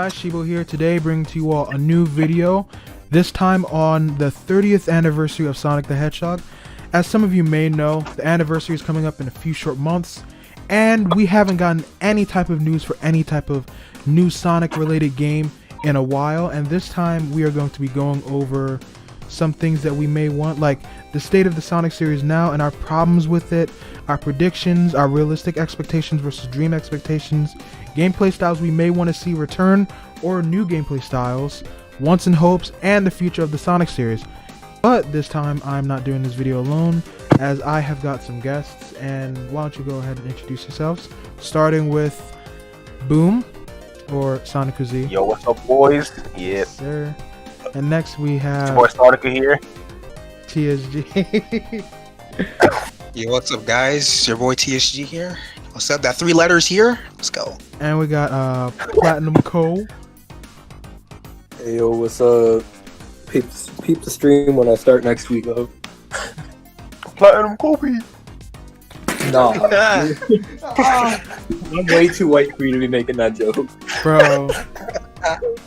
guys, Shibou here today, bringing to you all a new video, this time on the 30th anniversary of Sonic the Hedgehog. As some of you may know, the anniversary is coming up in a few short months, and we haven't gotten any type of news for any type of new Sonic related game in a while, and this time we are going to be going over some things that we may want, like the state of the Sonic series now and our problems with it, our predictions, our realistic expectations versus dream expectations, gameplay styles we may want to see return or new gameplay styles, wants and hopes, and the future of the Sonic series. But this time I'm not doing this video alone, as I have got some guests, and why don't you go ahead and introduce yourselves, starting with Boom, or SonikkuZ. Yo, what's up, boys? Yeah. Yes, sir. And next we have Your boy Sonikku here. TSG. Yo, what's up, guys? It's your boy TSG here. What's up? That 3 letters here. Let's go. And we got PlatinumKo. Hey yo, what's up? Peep the stream when I start next week, though. PlatinumKo. Nah. I'm way too white for you to be making that joke. Bro.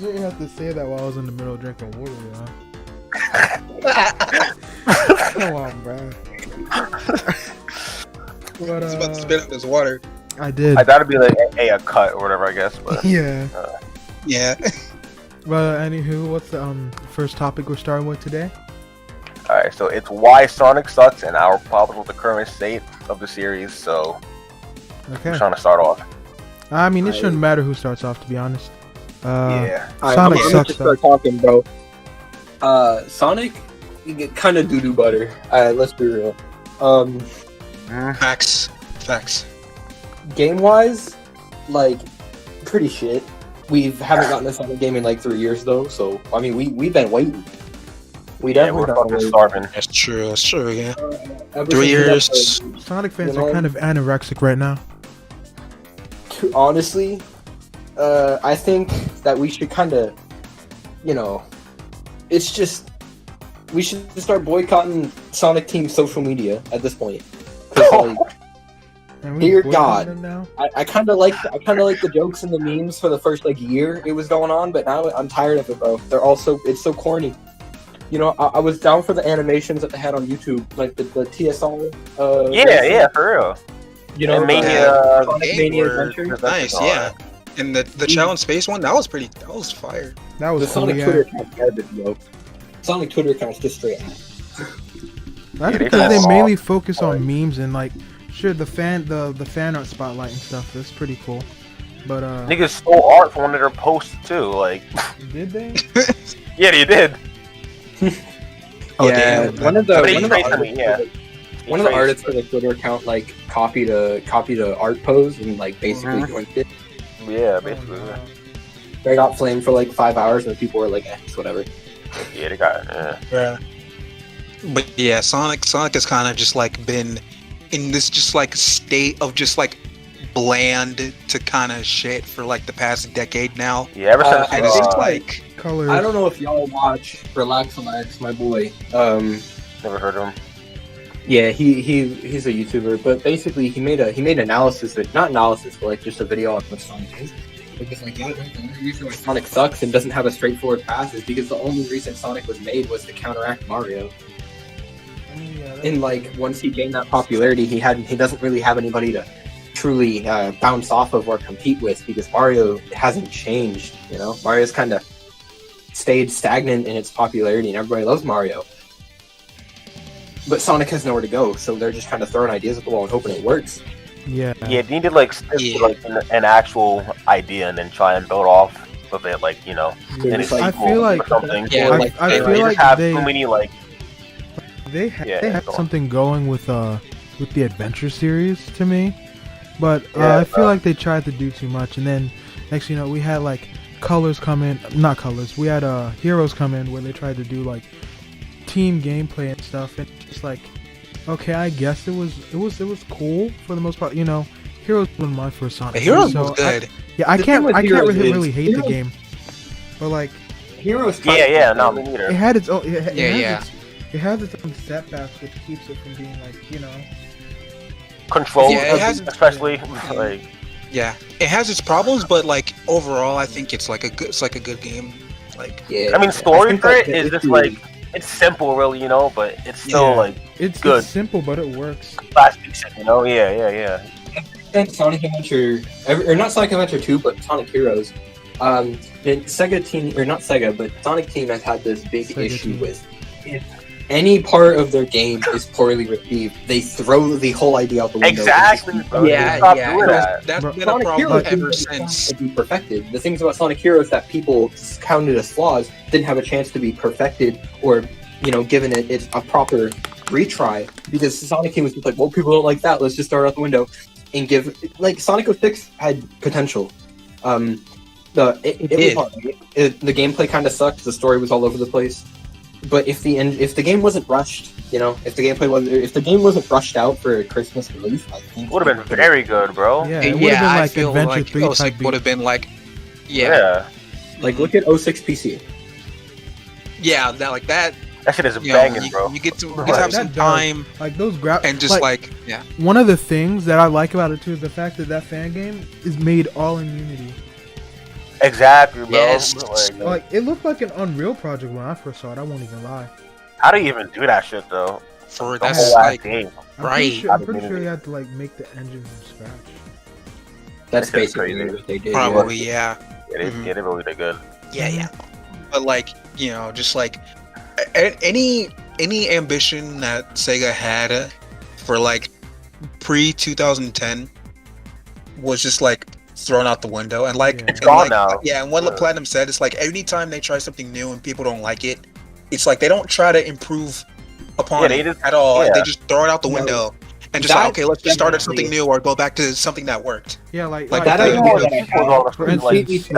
You didn't have to say that while I was in the middle of drinking water, yo. Come on, bro. But, He's about to spit out his water. I did. I thought it'd be like a cut or whatever, I guess, but Yeah. Yeah. But anywho, what's the first topic we're starting with today? alright, so it's why Sonic sucks and our problems with the current state of the series, so Okay. I'm trying to start off. I mean, it shouldn't matter who starts off, to be honest. Yeah. Sonic I'm sucks, just start talking, bro. Sonic, you get kind of doo-doo butter. Alright, let's be real. Facts. Game-wise, like, pretty shit. We haven't gotten a Sonic game in like 3 years, though, so, I mean, we've been waiting. We Yeah, definitely we're been fucking waiting. starving. That's true, yeah. Ever 3 since we years. got Sonic fans You know- are kind of anorexic right now. honestly, I think that we should kind of, it's just, we should just start boycotting Sonic Team social media at this point. 'Cause, like, And Dear boycotting God. them now? I kind of like the jokes and the memes for the first like year it was going on, but now I'm tired of it, bro. It's so corny. You know, I was down for the animations that they had on YouTube, like the TSR. Yeah, for real. You know, And Mania- Sonic They Mania were Adventure. nice, yeah. And the challenge space one, that was fire. That The was cool, Sonic yeah. Twitter account's garbage, yo. Sonic Twitter account's just straight ass. That's Yeah, they because they all mainly soft. focus on memes and like, sure, the fan art spotlight and stuff. That's pretty cool. But Niggas stole art from one of their posts too, like did they? yeah, they did. Oh, yeah, damn. one of the But he one of the traced artists, me, yeah. one of the artists for the Twitter account like copied a art pose and like basically joined it. Yeah, basically. Oh, no. They got flamed for like 5 hours and people were like, it's whatever. Yeah, they got Yeah. But yeah, Sonic has kind of just like been in this just like state of just like bland to kind of shit for like the past decade now. Yeah, ever since And it's just like, Colors. I don't know if y'all watch Relax my boy. never heard of him. Yeah, he's a YouTuber, but basically he made analysis that not analysis, but like just a video on what Sonic is. Because like the only reason why Sonic sucks and doesn't have a straightforward path is because the only reason Sonic was made was to counteract Mario. I mean, yeah, that's- And like once he gained that popularity, he doesn't really have anybody to truly bounce off of or compete with because Mario hasn't changed. You know, Mario's kind of stayed stagnant in its popularity, and everybody loves Mario. But Sonic has nowhere to go, so they're just kind of throwing ideas at the wall and hoping it works. yeah. Yeah, they need to like stick to like an actual idea and then try and build off of it, like in a It's like- I sequel feel like- or something. Yeah, I, like, I They feel just like have they too many like they Yeah, have go on. something going with the Adventure series to me, but Yeah, I feel like they tried to do too much, and then next you know we had like Colors come in, not Colors, we had Heroes come in where they tried to do like team gameplay and stuff, and it's like, okay, I guess it was cool for the most part, you know. Heroes was my first Sonic. the Heroes so was good. I The can't thing with really, Heroes really is- hate the Heroes- game, but like Heroes. yeah, no, me it neither. had its own. Yeah. It has its own setbacks, which keeps it from being like, you know. Control, Yeah, it has- especially like Yeah, it has its problems, but like overall, I think it's like a good game. Like, Yeah, I mean, I story think for that it the is just issue- like it's simple, really, you know, but it's still Yeah. like It's good. simple, but it works. Classic shit, you know? Yeah. think Sonic Adventure, or not Sonic Adventure 2, but Sonic Heroes. The Sega team, or not Sega, but Sonic team has had this big Sega issue team. with if any part of their game is poorly received, they throw the whole idea out the window. Exactly, bro. yeah, Stop yeah, doing that. that's Bro, been a Sonic problem Heroes ever didn't have a chance since. to be perfected. The things about Sonic Heroes that people counted as flaws didn't have a chance to be perfected or, given it a proper retry, because Sonic team was just like, well, people don't like that, let's just throw it out the window and give, like, Sonic 06 had potential. It was hard. The gameplay kind of sucked, the story was all over the place. But if the game wasn't rushed, if the game wasn't rushed out for a Christmas release, I think Would have been very good, bro. Yeah, it would have been I like feel Adventure like 3 type 06 beat. would have been like, Yeah. like look at 06 PC. yeah, that. That shit is You know, banging, bro. you get to Right. have That some does. time Like those graphics, and just yeah. one of the things that I like about it too is the fact that fan game is made all in Unity. Exactly, bro. Yes. Like it looked like an Unreal project when I first saw it. I won't even lie. How do you even do that shit, though? For The that's whole ass like game. Right. I'm pretty sure you had to like make the engine from scratch. That's That's basically crazy. what they did. probably yeah. Yeah, Mhm. they really did good. Yeah. But like, just like any ambition that Sega had for like pre 2010 was just like thrown out the window. And like, Yeah. It's and gone like, now. yeah. And what Yeah. Platinum said, it's like anytime they try something new and people don't like it, it's like they don't try to improve upon Yeah, they it just- at all. yeah. They just throw it out the No. window and just That- like, okay, let's just start at definitely- something new or go back to something that worked. Yeah, like Like, that like, idea you know, that I was all the For free, like, instance,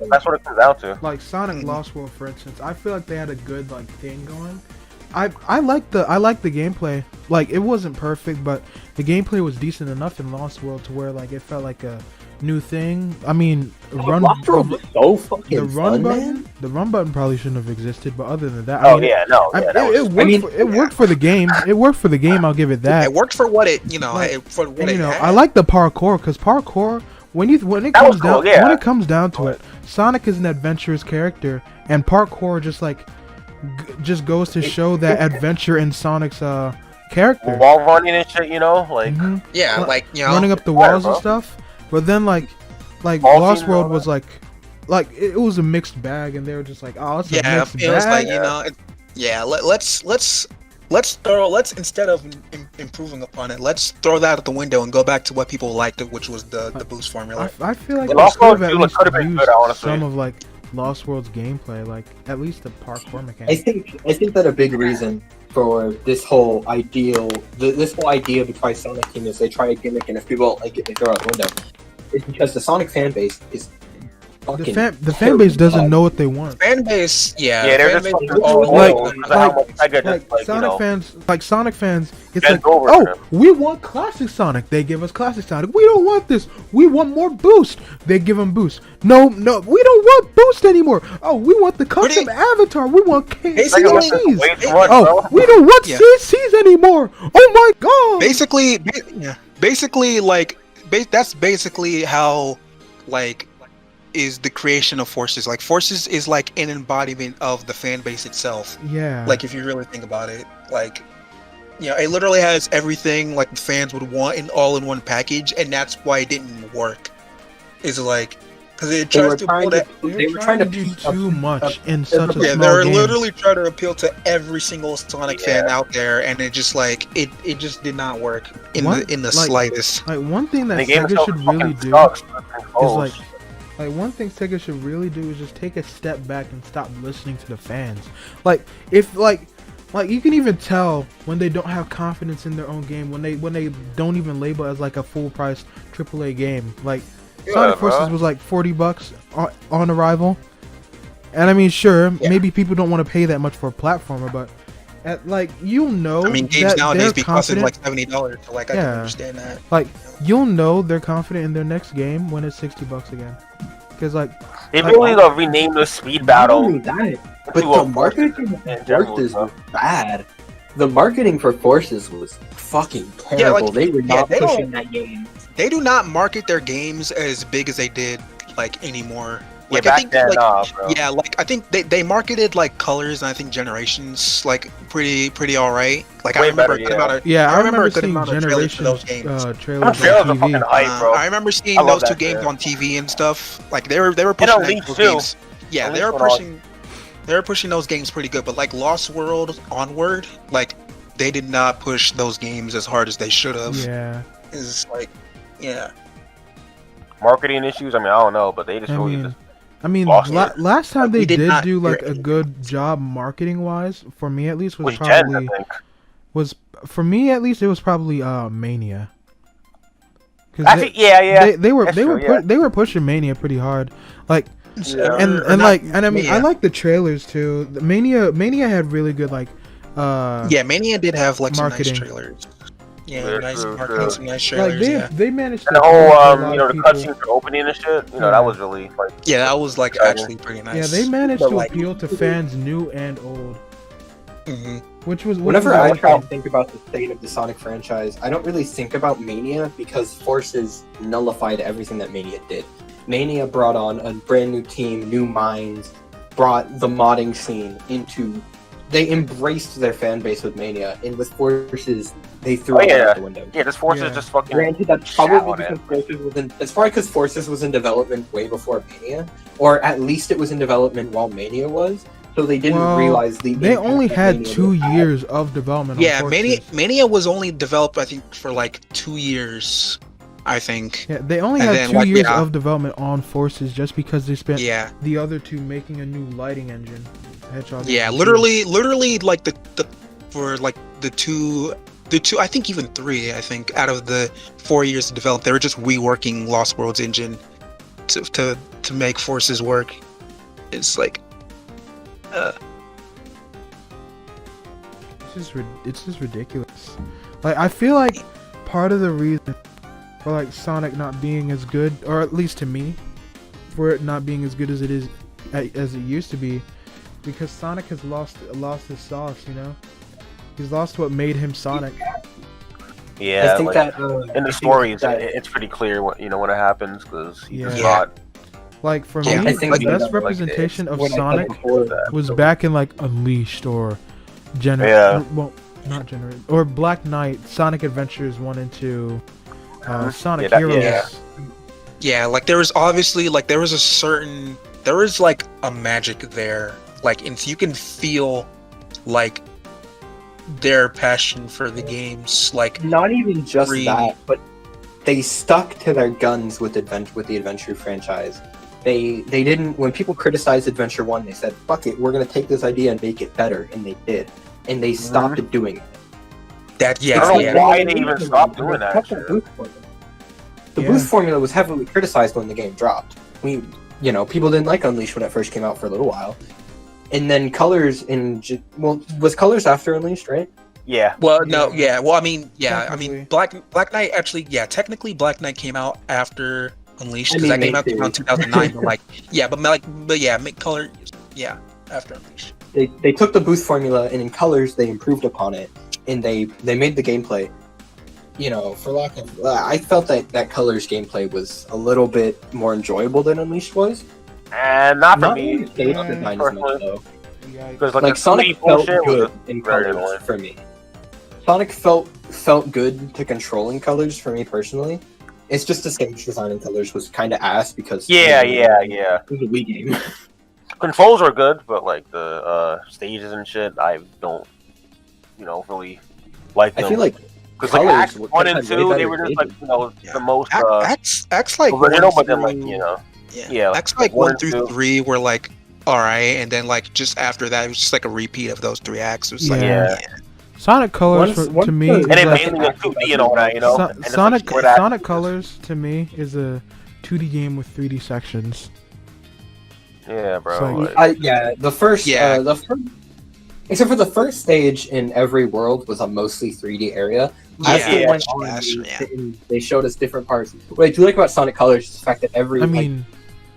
that's what it comes down to. like Sonic Mhm. Lost World, for instance. I feel like they had a good like thing going. I like the gameplay. Like it wasn't perfect, but the gameplay was decent enough in Lost World to where like it felt like a new thing. I mean, Lost World was so fucking the run fun, button, man. the run button probably shouldn't have existed. But other than that, Oh, I mean, yeah, no. I- Yeah, it, that was, worked. It worked for the game. It worked for the game. I'll give it that. It worked for what it, Like, for what And, it I had. like the parkour because parkour when it That comes was cool, down yeah. when it comes down to it, Sonic is an adventurous character, and parkour just like just goes to show that adventure in Sonic's character. wall running and shit, like, Mhm. Yeah, Ru- like, running up the Yeah, walls and bro. stuff. But then like Ball Lost team and World all was like it was a mixed bag, and they were just like, oh, it's a yeah, mixed it was like, bag. let's instead of improving upon it, let's throw that out the window and go back to what people liked, which was the boost formula. I feel like The they Lost could have World at too, least could have been used good, honestly. some of like Lost World's gameplay, like at least the parkour I mechanics. think that a big reason for this whole idea to try Sonic Team is they try a gimmick, and if people don't like it, they throw it out the window. It's because the Sonic fan base is fucking The fan base doesn't know what they want. Fan base, yeah, fan they're base just is fucking always like- old because of how much I get Like just, Sonic fans, it's bent like, over oh, them. we want classic Sonic. They give us classic Sonic. We don't want this. We want more boost. They give them boost. No, we don't want boost anymore. Oh, we want the custom avatar. We want Basically, CCs. way too much, Oh, bro. we don't want Yeah. CCs anymore. Oh my god. basically, like, that's basically how, like, is the creation of Forces. Like, Forces is like an embodiment of the fan base itself. Yeah. Like, if you really think about it, like, it literally has everything like the fans would want in all in one package, and that's why it didn't work. Is like, because it They tries were to trying pull to- that. they were trying to do piece up- too much in such a Yeah, small they're game. literally trying to appeal to every single Sonic fan Yeah. out there, and it just like it just did not work in What? the Like, slightest. Like one thing that The game Sega itself should fucking really do sucks. is like one thing Sega should really do is just take a step back and stop listening to the fans. Like if like you can even tell when they don't have confidence in their own game, when they don't even label it as like a full price AAA game. Like Sonic bro. Forces was like $40 on arrival, and I mean sure maybe people don't want to pay that much for a platformer, but at like I mean, games that nowadays they're be costing confident- like $70, so like I can Yeah. understand that. like you'll know they're confident in their next game when it's $60 again, because like They really renamed the speed battle. Not only that, but to the a marketing Forces for in general, Forces bro. was bad. The marketing for Forces was fucking terrible. like, they were not they pushing don't- that game they do not market their games as big as they did like anymore. Yeah, Like, back I think then, like bro. yeah, like I think they marketed like Colors and I think Generations like pretty all right. Like I Way remember better, a good amount of Yeah, I remember a good seeing amount of trailers for Generation those games. trailers Trailers are on fucking TV. hype, bro. I remember I seeing love those two that games shit. on TV and stuff. Like they were pushing Unleashed those too. games. Yeah, they Unleashed were went on. pushing. They were pushing those games pretty good, but like Lost World Onward, like they did not push those games as hard as they should have. Yeah, It's like, yeah, Marketing issues. I mean, I don't know, but they just I really mean, just. last Like, time they we did did not do like hear a good job marketing wise, for me at least, was Was Jen, I probably think. it was probably Mania. 'Cause Actually, yeah. they were That's they true, were yeah. they were pushing Mania pretty hard, like Yeah. I mean I like the trailers too. The Mania had really good like yeah. Mania did have like marketing. some nice trailers. Yeah, Yeah, nice true, marketing, true. some nice like trailers. they managed And to the whole, appeal to a lot you know, of the people. cutscenes for opening and shit. You know, Yeah. that was really like. Yeah, that was like Exciting. actually pretty nice. Yeah, they managed But, to like, appeal to fans new and old, mhm. which was Whenever I awesome. try to think about the state of the Sonic franchise, I don't really think about Mania because Forces nullified everything that Mania did. Mania brought on a brand new team, new minds, brought the modding scene into. They embraced their fan base with Mania, and with Forces, they threw it out the window. Yeah, this Forces Yeah. just fucking. Granted, that's shat probably on it. because Forces was in. It's probably because Forces was in development way before Mania, or at least it was in development while Mania was. So they didn't Well, realize the. They impact only that had Mania 2 would have. years of development. Yeah, on Mania Forces. Mania was only developed I think for like 2 years, I think. Yeah, they only And had then, 2 like, years yeah. of development on Forces just because they spent Yeah. the other two making a new lighting engine. Hedgehog. Yeah, engine. literally like the for like the two I think even 3 I think out of the 4 years to develop they were just reworking Lost World's engine to make Forces work. It's like It's just ridiculous. Like I feel like part of the reason for like Sonic not being as good, or at least to me, for it not being as good as it used to be, because Sonic has lost his sauce. You know, he's lost what made him Sonic. Yeah, I think like, that in the stories, it's pretty clear what when it happens because he's Yeah. not. Like for Yeah, me, I think the like, best like, representation of what I said Sonic before, was back in like Unleashed or Yeah. well, not Generate or Black Knight, Sonic Adventures 1 and 2, Sonic Yeah, Heroes. yeah. yeah, like there was obviously like there was like a magic there, like and you can feel like their passion for the games, like not even just Three. that, but they stuck to their guns with the Adventure franchise. They didn't. When people criticized Adventure 1, they said, "Fuck it, we're gonna take this idea and make it better," and they did. And they stopped doing it. that. I Yeah, don't know yeah. why they even stopped doing that Kept shit. boost formula. The Yeah. boost formula was heavily criticized when the game dropped. People didn't like Unleashed when it first came out for a little while, and then Colors was Colors after Unleashed, right? Yeah. Well, no, yeah. Well, I mean, Technically. Black Knight actually, yeah. Technically, Black Knight came out after Unleashed I because mean, that came me out too. around 2009. But like, yeah, but yeah, make color, yeah, after Unleashed. They took the boost formula and in Colors they improved upon it, and they made the gameplay. For lack of, I felt that Colors gameplay was a little bit more enjoyable than Unleashed was. And not for Not me. really stage Yeah, design as much personally. though. Because Like the Sonic 3D felt bullshit good was in very Colors annoying. for me. Sonic felt good to control in Colors for me personally. It's just the stage design in Colors was kind of ass because Yeah. it was a Wii game. Controls were good, but like the stages and shit, I don't, really like them. I feel like because like Colors Acts would 1 have and had way 2, they better were just stages. like Yeah. the most Acts like original, one but then like through- yeah, Acts like one 1 and through two. 3 were like all right, and then like just after that, it was just like a repeat of those 3 acts. It was like, Yeah. Yeah. Sonic Colors Once to me the- is and it like, mainly was 2D and all that, So- and it's Sonic like split acts. Sonic Colors to me is a 2D game with 3D sections. Yeah, bro. So, like- the first, Yeah. except for the first stage in every world was a mostly 3D area. As Yeah, they went on, they showed us different parts. What I do like about Sonic Colors is the fact that I mean,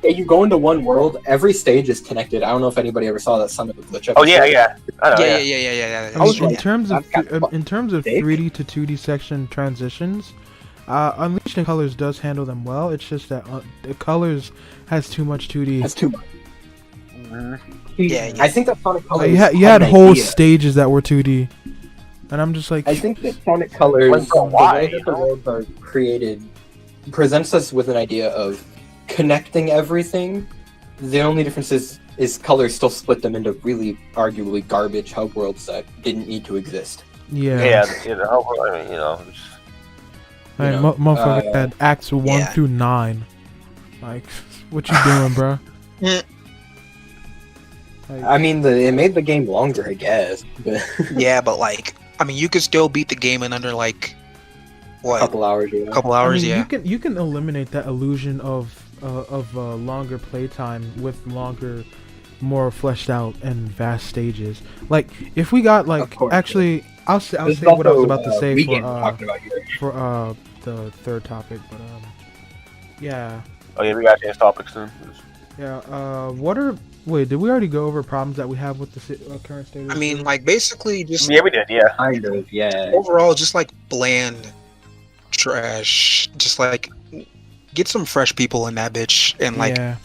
you go into one world, every stage is connected. I don't know if anybody ever saw that Son of a Glitch episode. oh yeah. I know. yeah. I mean, in like, terms of I've got 3D to 2D section transitions, Unleashed in Colors does handle them well. It's just that the Colors has too much 2D. That's too much. Yeah, I think that Sonic Colors. You had whole idea. stages that were 2D, and I'm just like, I think that Sonic Colors, Like, the why, way that the worlds are created, presents us with an idea of connecting everything. The only difference is Colors still split them into really arguably garbage hub worlds that didn't need to exist. yeah, I mean, it's- I mean, you know, motherfucker had acts 1 yeah. through 9. Like, what you doing, bro? Mm. Like, I mean, it made the game longer, I guess, but Yeah, but like, I mean, you could still beat the game in under like a what? couple hours. Yeah. Couple I hours, mean, yeah. you can eliminate that illusion of longer playtime with longer, more fleshed out and vast stages. Like if we got like Of course, actually, I'll say This is what I was also, about to say weekend we're talking about here. for the third topic, but yeah, Oh yeah, we got to change topics soon. yeah. Wait, did we already go over problems that we have with the current state? Of I the mean, series? like basically just Yeah, we did. Yeah. Kind of, yeah. overall just like bland trash. Just like get some fresh people in that bitch and like yeah.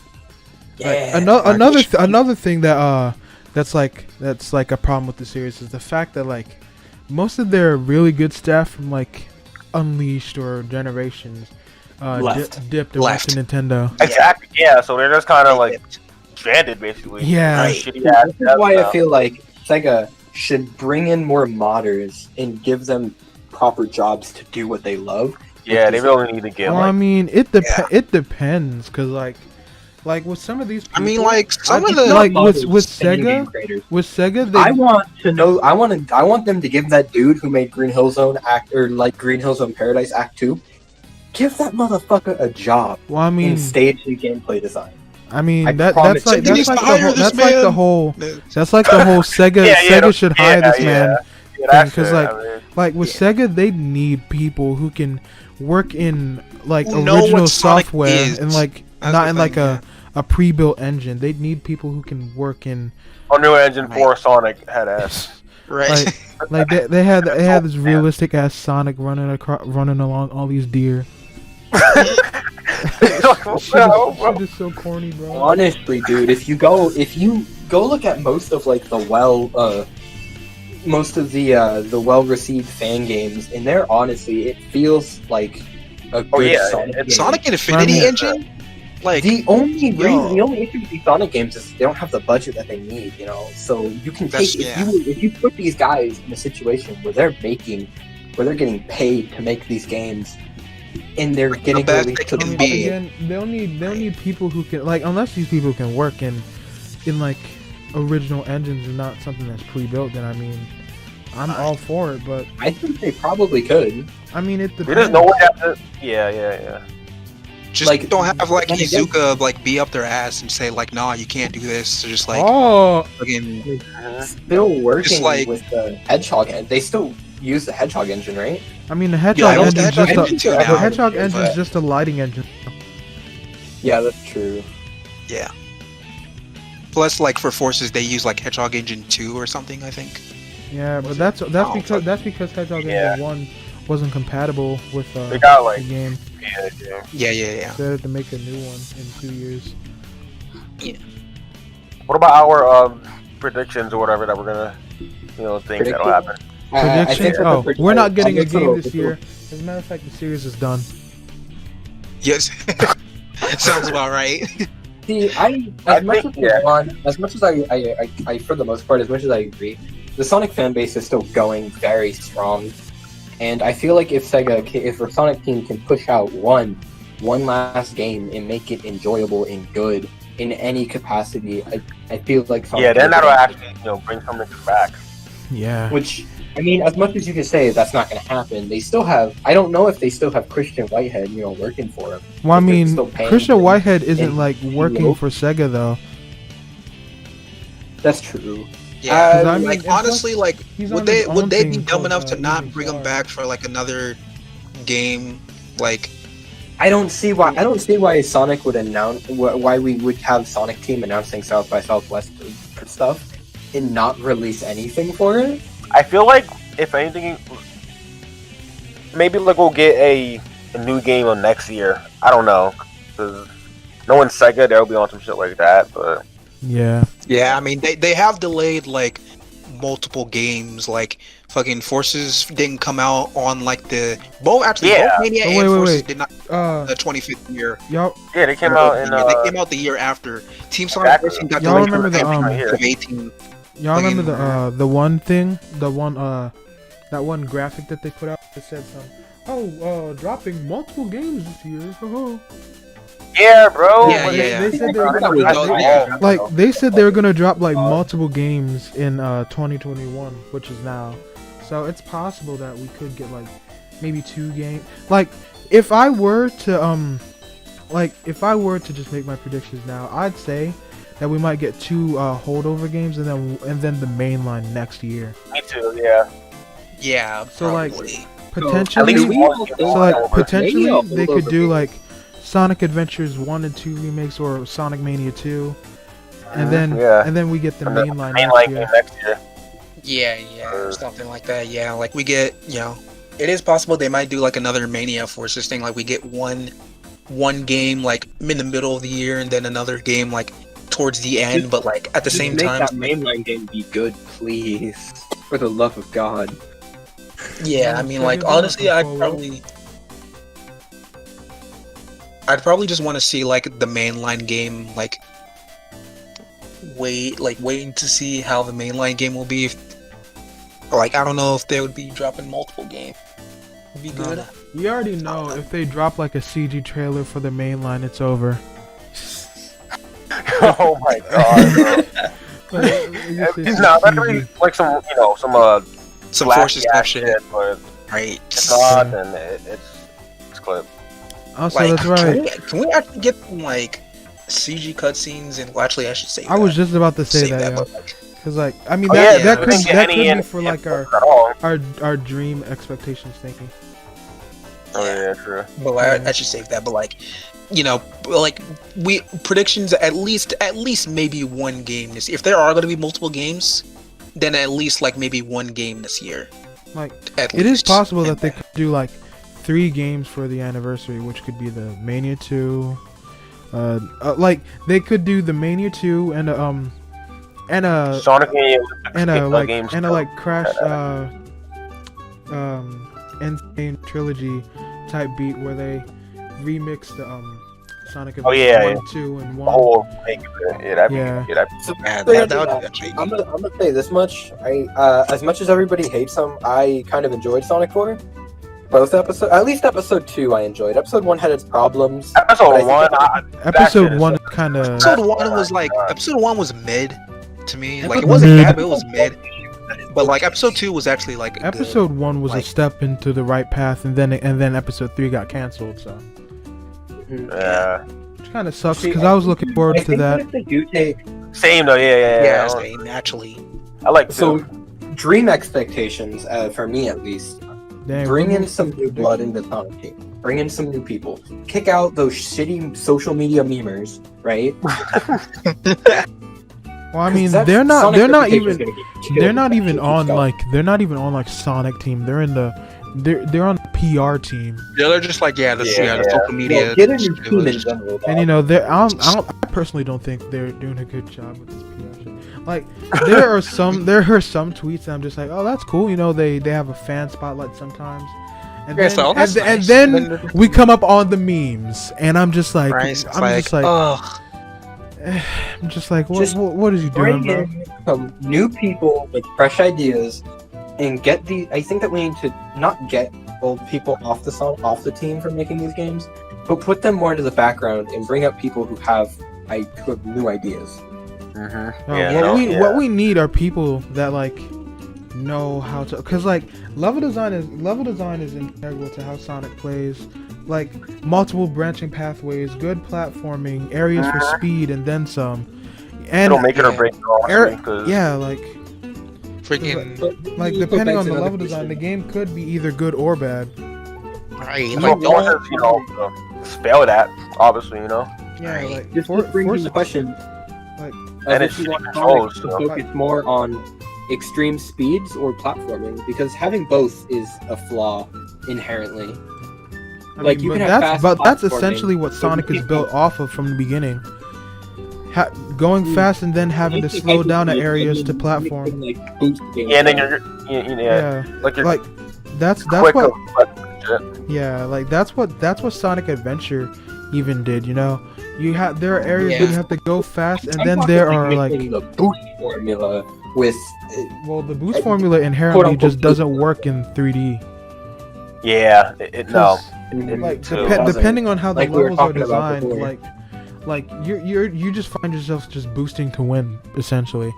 Yeah. Another thing that that's like a problem with the series is the fact that like most of their really good stuff from like Unleashed or Generations Left. dipped and went to Nintendo. Exactly. Yeah. So they're just kind of like stranded, basically. Yeah. Right. Shitty ass This is why I stuff. feel like Sega should bring in more modders and give them proper jobs to do what they love. Yeah, they really need to get Well, I like. mean, it depends, cause like with some of these. I mean people- like some of I- the like with Indie game Sega, creators. with Sega, they I want them to give that dude who made Green Hill Zone Green Hill Zone Paradise Act 2, give that motherfucker a job well, I mean, in stage and gameplay design. I mean I that's promise like you, that's like hire this that's like the man. whole Sega. Yeah, Sega should hire this man. Yeah, that's because, it, like, I mean, Like with Sega, they need people who can work in like Who know original what Sonic software is. and like That's not the in thing, like yeah. a pre-built engine. They need people who can work in Unreal Engine 4 Sonic had ass. right. like they had this realistic ass Sonic running along all these deer. Shit is so corny, bro. Honestly, dude, if you go look at most of like the well-received fan games, and there, honestly, it feels like a good yeah, Sonic game. Sonic Infinity Yeah. Engine? Like The only Yo. issue with these Sonic games is they don't have the budget that they need, you know. So you can That's- take yeah. if you put these guys in a situation where they're getting paid to make these games, and they're getting best released they to can the be. public. Again, they'll need people who can like unless these people can work in like original engines and not something that's pre-built. Then I mean, I'm all for it, but I think they probably could. I mean it depends. There's no way after. Yeah. just like, don't have like then again- Iizuka like be up their ass and say like, nah, you can't do this. So just like oh, fucking Still working like- with the Hedgehog, and they still use the Hedgehog engine, right? I mean the Hedgehog I know the engine's Hedgehog just engine too the now, Hedgehog but- engine's just a lighting engine. Yeah, that's true. yeah. Plus, like for Forces, they use like Hedgehog Engine 2 or something. I think. Yeah, but Was that's it? Oh, that's because Hedgehog Yeah. Engine 1 wasn't compatible with They got the like. game. Yeah. Yeah. They had to make a new one in 2 years. What about our predictions or whatever that we're gonna, think that'll happen? I Predictions? think that Oh, the we're not getting a predictions- game this year. As a matter of fact, the series is done. Yes. Sounds about right. See, I as much think, as I for the most part, as much as I agree, the Sonic fan base is still going very strong, and I feel like if the Sonic team can push out one last game and make it enjoyable and good in any capacity, I feel like Sonic Yeah, then can- that'll actually, bring something back. Yeah. Which, I mean, as much as you can say that's not going to happen, they still have. I don't know if they still have Christian Whitehead, working for them. Well, I if they're mean, still paying Christian him Whitehead isn't in like working Shibou. for Sega though. That's true. Yeah. 'Cause I mean, like and honestly, like He's on would they his own be thing dumb called, enough to not Evening bring him Star. back for like another game? Like I don't see why Sonic would announce why we would have Sonic Team announcing South by Southwest stuff and not release anything for it. I feel like if anything, maybe like we'll get a a new game of next year. I don't know. 'Cause no one's Sega, they'll be on some shit like that, but Yeah. Yeah, I mean they have delayed like multiple games. Like fucking Forces didn't come out on like the both Mania Oh, and wait, Forces wait. did not the 25th year. Y'all yeah, they came out in they came out the year after. Team Sonic Exactly. Racing got Y'all delayed remember from the, 18 of 18. y'all remember the one thing, that one graphic that they put out that said dropping multiple games this year. yeah, bro. Yeah, But yeah. They said they were I gonna know, drop, yeah. like they said they were gonna drop like multiple games in 2021, which is now. So it's possible that we could get like maybe 2 games. Like if I were to just make my predictions now, I'd say that we might get 2 holdover games and then the main line next year. Me too. Yeah. Yeah, So, like, probably. Potentially, least one so like holdover. potentially Maybe a they could holdover do game. like Sonic Adventures 1 and 2 remakes or Sonic Mania 2, and then we get the And the main line main next line year. game next year. Yeah, or something like that. Yeah, like we get, it is possible they might do like another Mania Forces thing. Like we get one game like in the middle of the year, and then another game like towards the end. But like at the Just same make time, that mainline game be good, please. For the love of God. yeah. I mean, like Check it out, honestly, I'd Polo. probably just want to see like the mainline game like waiting to see how the mainline game will be. Like I don't know if they would be dropping multiple games. Would be good. No. You already know if they drop like a CG trailer for the main line, it's over. Oh my god, bro. It's No, that could be like some Some flashy Forces stuff ass shit, but right? if not, then it's clip. Also, Like, that's right. Can we actually get some like CG cutscenes? And well, actually, I should say. I was just about to say that, yeah. but, like, Cause like I mean Oh, that yeah, that we could didn't get that any could be in- for like at all. our dream expectations thinking. Oh yeah, true. But I should save that. But like, we predictions at least maybe one game this. If there are going to be multiple games, then at least like maybe one game this year. Like At it is least. possible that they could do like 3 games for the anniversary, which could be the Mania 2. Like they could do the Mania 2 and a Sonic Mania like Crash Insane Trilogy type beat where they remix the Sonic Adventure yeah, 1, 2, and 1. whole thing. Yeah, that'd be Yeah. yeah, that'd be So, Yeah, so that would be actually. I'm gonna say this much. As much as everybody hates him, I kind of enjoyed Sonic 4. Both episodes, at least episode 2, I enjoyed. Episode 1 had its problems. but I episode think 1. Episode shit is 1 so- kind of Episode one Oh was my like God. episode 1 was mid to me. Like it Mid. wasn't bad, but it was mid. But like episode 2 was actually like good. Episode 1 was a Like- step into the right path, and then episode 3 got canceled. So Yeah. which kind of sucks See, because I was looking forward I to think that. if they do take Same though. Yeah. Yeah, same, naturally. I like so two. dream expectations, for me at least. Dang, Bring what in was some the new blood into the Sonic team. Bring in some new people. Kick out those shitty social media memers, right? Well, I mean, That's- they're not Sonic's reputation is even gonna get killed they're if not that even shit keeps on going. they're not even on like Sonic team. They're in they're on the PR team. Yeah, they're just like the Yeah. social media. Well, get a new team in just- general. And you know, I personally don't think they're doing a good job with this PR shit. Like there are some tweets that I'm just like, oh, that's cool. You know, they have a fan spotlight sometimes. And Yeah, then, so that's and nice. then And then- we come up on the memes, and I'm just like, oh, I'm just like, what is you doing, Bring bro? in some new people with fresh ideas, and I think that we need to not get old people off the team for making these games, but put them more into the background and bring up people who have new ideas. Mm-hmm. What we need are people that like know how to, because like level design is integral to how Sonic plays. Like multiple branching pathways, good platforming, areas for speed, and then some. And It'll make it or break it, honestly, 'cause yeah, like freaking like depending on the level design, the game could be either good or bad. right. so Like, if no one has, spell that, obviously, Yeah, Right. like Just for, bring Force- the question. like And if it's you want controls, Sonic to so- focus more on extreme speeds or platforming, because having both is a flaw inherently. Like, you can have fast that's platforming, essentially what but you Sonic is can't built go- off of from the beginning. Going fast and then having to slow down at areas to platform. Like, boost Yeah, and then Yeah, like you're like that's quick what shit. yeah, like that's what Sonic Adventure even did. You know, there are areas where you have to go fast, and then there are like the boost formula with well, the boost formula inherently just doesn't work in 3D. Yeah, no. Like too. depending on how the Like we were levels are talking about designed, before. like you just find yourself just boosting to win essentially.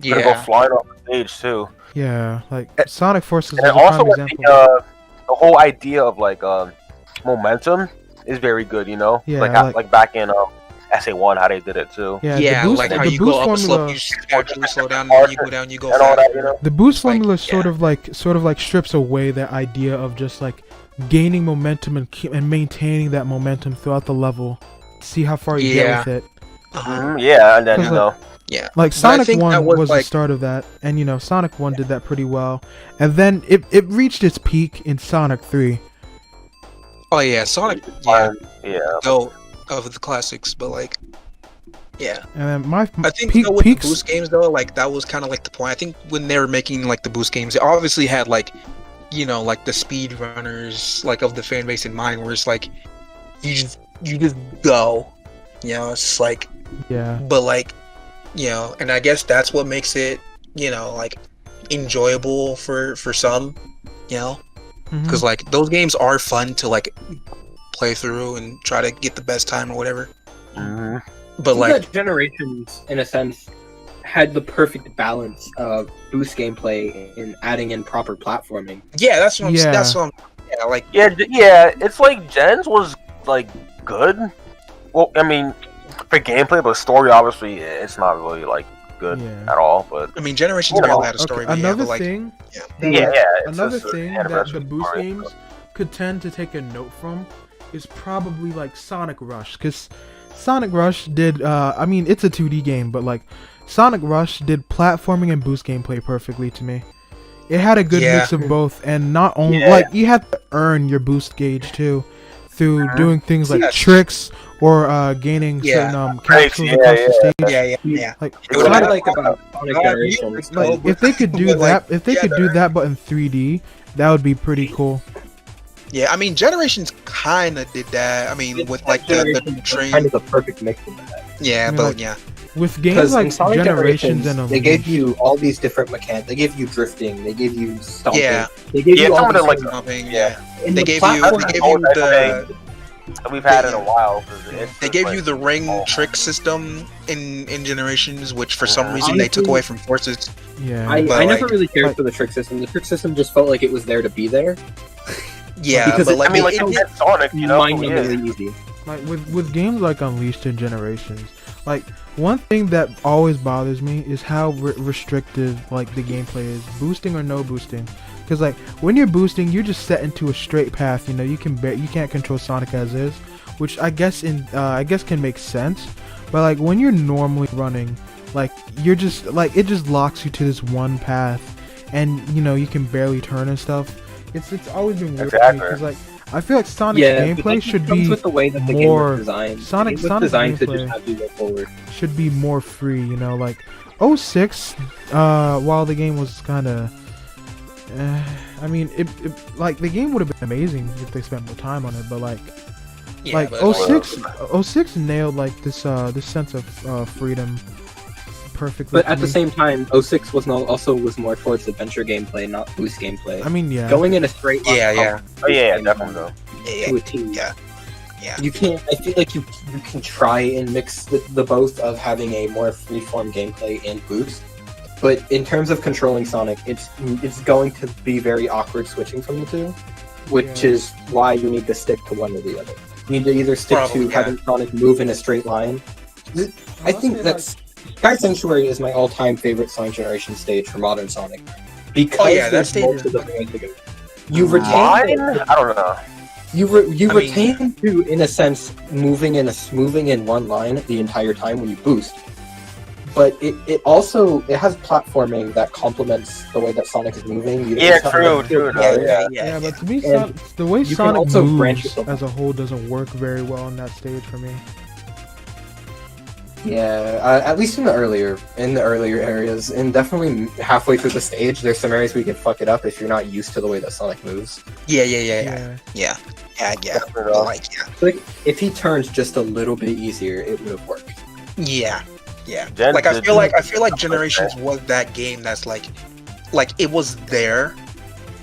You're gonna go flying off the stage too. Yeah, like Sonic Forces is And a also, prime like, example. the whole idea of like momentum is very good. You know, Yeah, like back in SA1, how they did it too. Yeah, Yeah, the boost, like how the you boost go up a slope, formula, you gradually slow down, and then you go down, you go And all fast. that, you know. the boost Like, formula sort of like strips away that idea of just like gaining momentum and maintaining that momentum throughout the level. See how far you get with it. Yeah, and then Cause, you know, Yeah. Like But I Sonic think 1 that was was, the like- start of that, and you know Sonic 1 did that pretty well, and then it reached its peak in Sonic 3. Oh yeah, Sonic. Yeah, yeah. though of the classics, but like, yeah. And then my I think peak, though, with peaks. the boost games though, like that was kind of like the point. I think when they were making like the boost games, they obviously had like, you know, like the speed runners like of the fan base in mind, where it's like you just go, you know, it's just like, Yeah. but like, you know, and I guess that's what makes it, you know, like enjoyable for some, you know, because like those games are fun to like play through and try to get the best time or whatever. But like, that Generations, in a sense, had the perfect balance of boost gameplay and adding in proper platforming. yeah, that's what I'm. Yeah. That's what I'm. Yeah, like Yeah. It's like Gens was like good. Well, I mean, for gameplay, but story obviously it's not really like good Yeah. at all. But I mean, Generations You know, barely had a story. but Another but like, thing. yeah. it's Another just an thing that anniversary the boost story, games but- could tend to take a note from is probably like Sonic Rush, because Sonic Rush did. I mean, it's a 2D game, but like Sonic Rush did platforming and boost gameplay perfectly to me. It had a good Yeah. mix of both, and not only Yeah. like you had to earn your boost gauge too through doing things like Yes. tricks or gaining Yeah. certain capsules Yeah, across yeah. the stage. Yeah. Like It What would've I been- like about Sonic Generations, like if they could do But, like, that, if they could do that, but in 3D, that would be pretty cool. Yeah, I mean, Generations kind of did that. I mean, with like the Generations was train. kind of the perfect mix of that. Yeah, mean, but like, yeah. With games Because like in Sonic Generations and they gave Unleashed, you all these different mechanics. They gave you drifting. They gave you stomping. Yeah. They gave Yeah, you some all of them, these like, things. yeah. And They the gave you platform- the We've had it a while. 'Cause it's they just, gave like, you the ring oh. trick system in Generations, which for some reason they took Honestly, away from Forces. yeah, I But, never like- really cared like- for the trick system. The trick system just felt like it was there to be there. Yeah, Because but it- like, I mean, like it- you get Sonic, you know. Yeah. Mind-numbingly easy. like with games like Unleashed and Generations, like one thing that always bothers me is how restrictive like the gameplay is, boosting or no boosting. Because like when you're boosting, you're just set into a straight path. You know, you can't control Sonic as is, which I guess can make sense. But like when you're normally running, like you're just like it just locks you to this one path, and you know you can barely turn and stuff. It's always been weird to me Exactly. because like I feel like Sonic's Yeah, but gameplay that should comes be with the way that the more- game was designed. Sonic- It was Sonic's designed to gameplay- just have you go forward. should be more free, you know, like 06 while the game was kind of I mean it like the game would have been amazing if they spent more time on it, but like yeah, like but, 06 nailed like this sense of freedom perfectly. But to at the me. same time, 06 was more towards adventure gameplay, not boost gameplay. I mean, yeah, Going in a straight line Yeah. Oh yeah, definitely though. yeah, to a T. Yeah. You can't. I feel like you can try and mix the both of having a more freeform gameplay and boost. But in terms of controlling Sonic, it's going to be very awkward switching from the two, which Yeah. is why you need to stick to one or the other. You need to either stick Probably, to yeah. having Sonic move in a straight line. I think that's Sky Sanctuary is my all-time favorite Sonic Generation stage for modern Sonic because Oh, yeah, that there's stage most is of the points to go. You Mine? retain. I don't know. You I mean- retain to, in a sense, moving in one line the entire time when you boost. but it also has platforming that complements the way that Sonic is moving. Yeah, It's not true, like- true. Yeah, but to me, And the way you can Sonic also branch moves yourself. as a whole doesn't work very well on that stage for me. Yeah, at least in the earlier areas, and definitely halfway through the stage, there's some areas where you can fuck it up if you're not used to the way that Sonic moves. Yeah. But like, Like, if he turns just a little bit easier, it would have worked. yeah. Gen Like I did- feel like Generations was that game that's like it was there,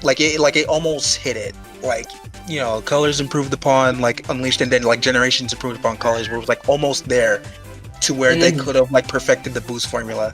like it almost hit it. Like, you know, Colors improved upon like Unleashed, and then like Generations improved upon Colors, where it was like almost there to where they could have like perfected the boost formula.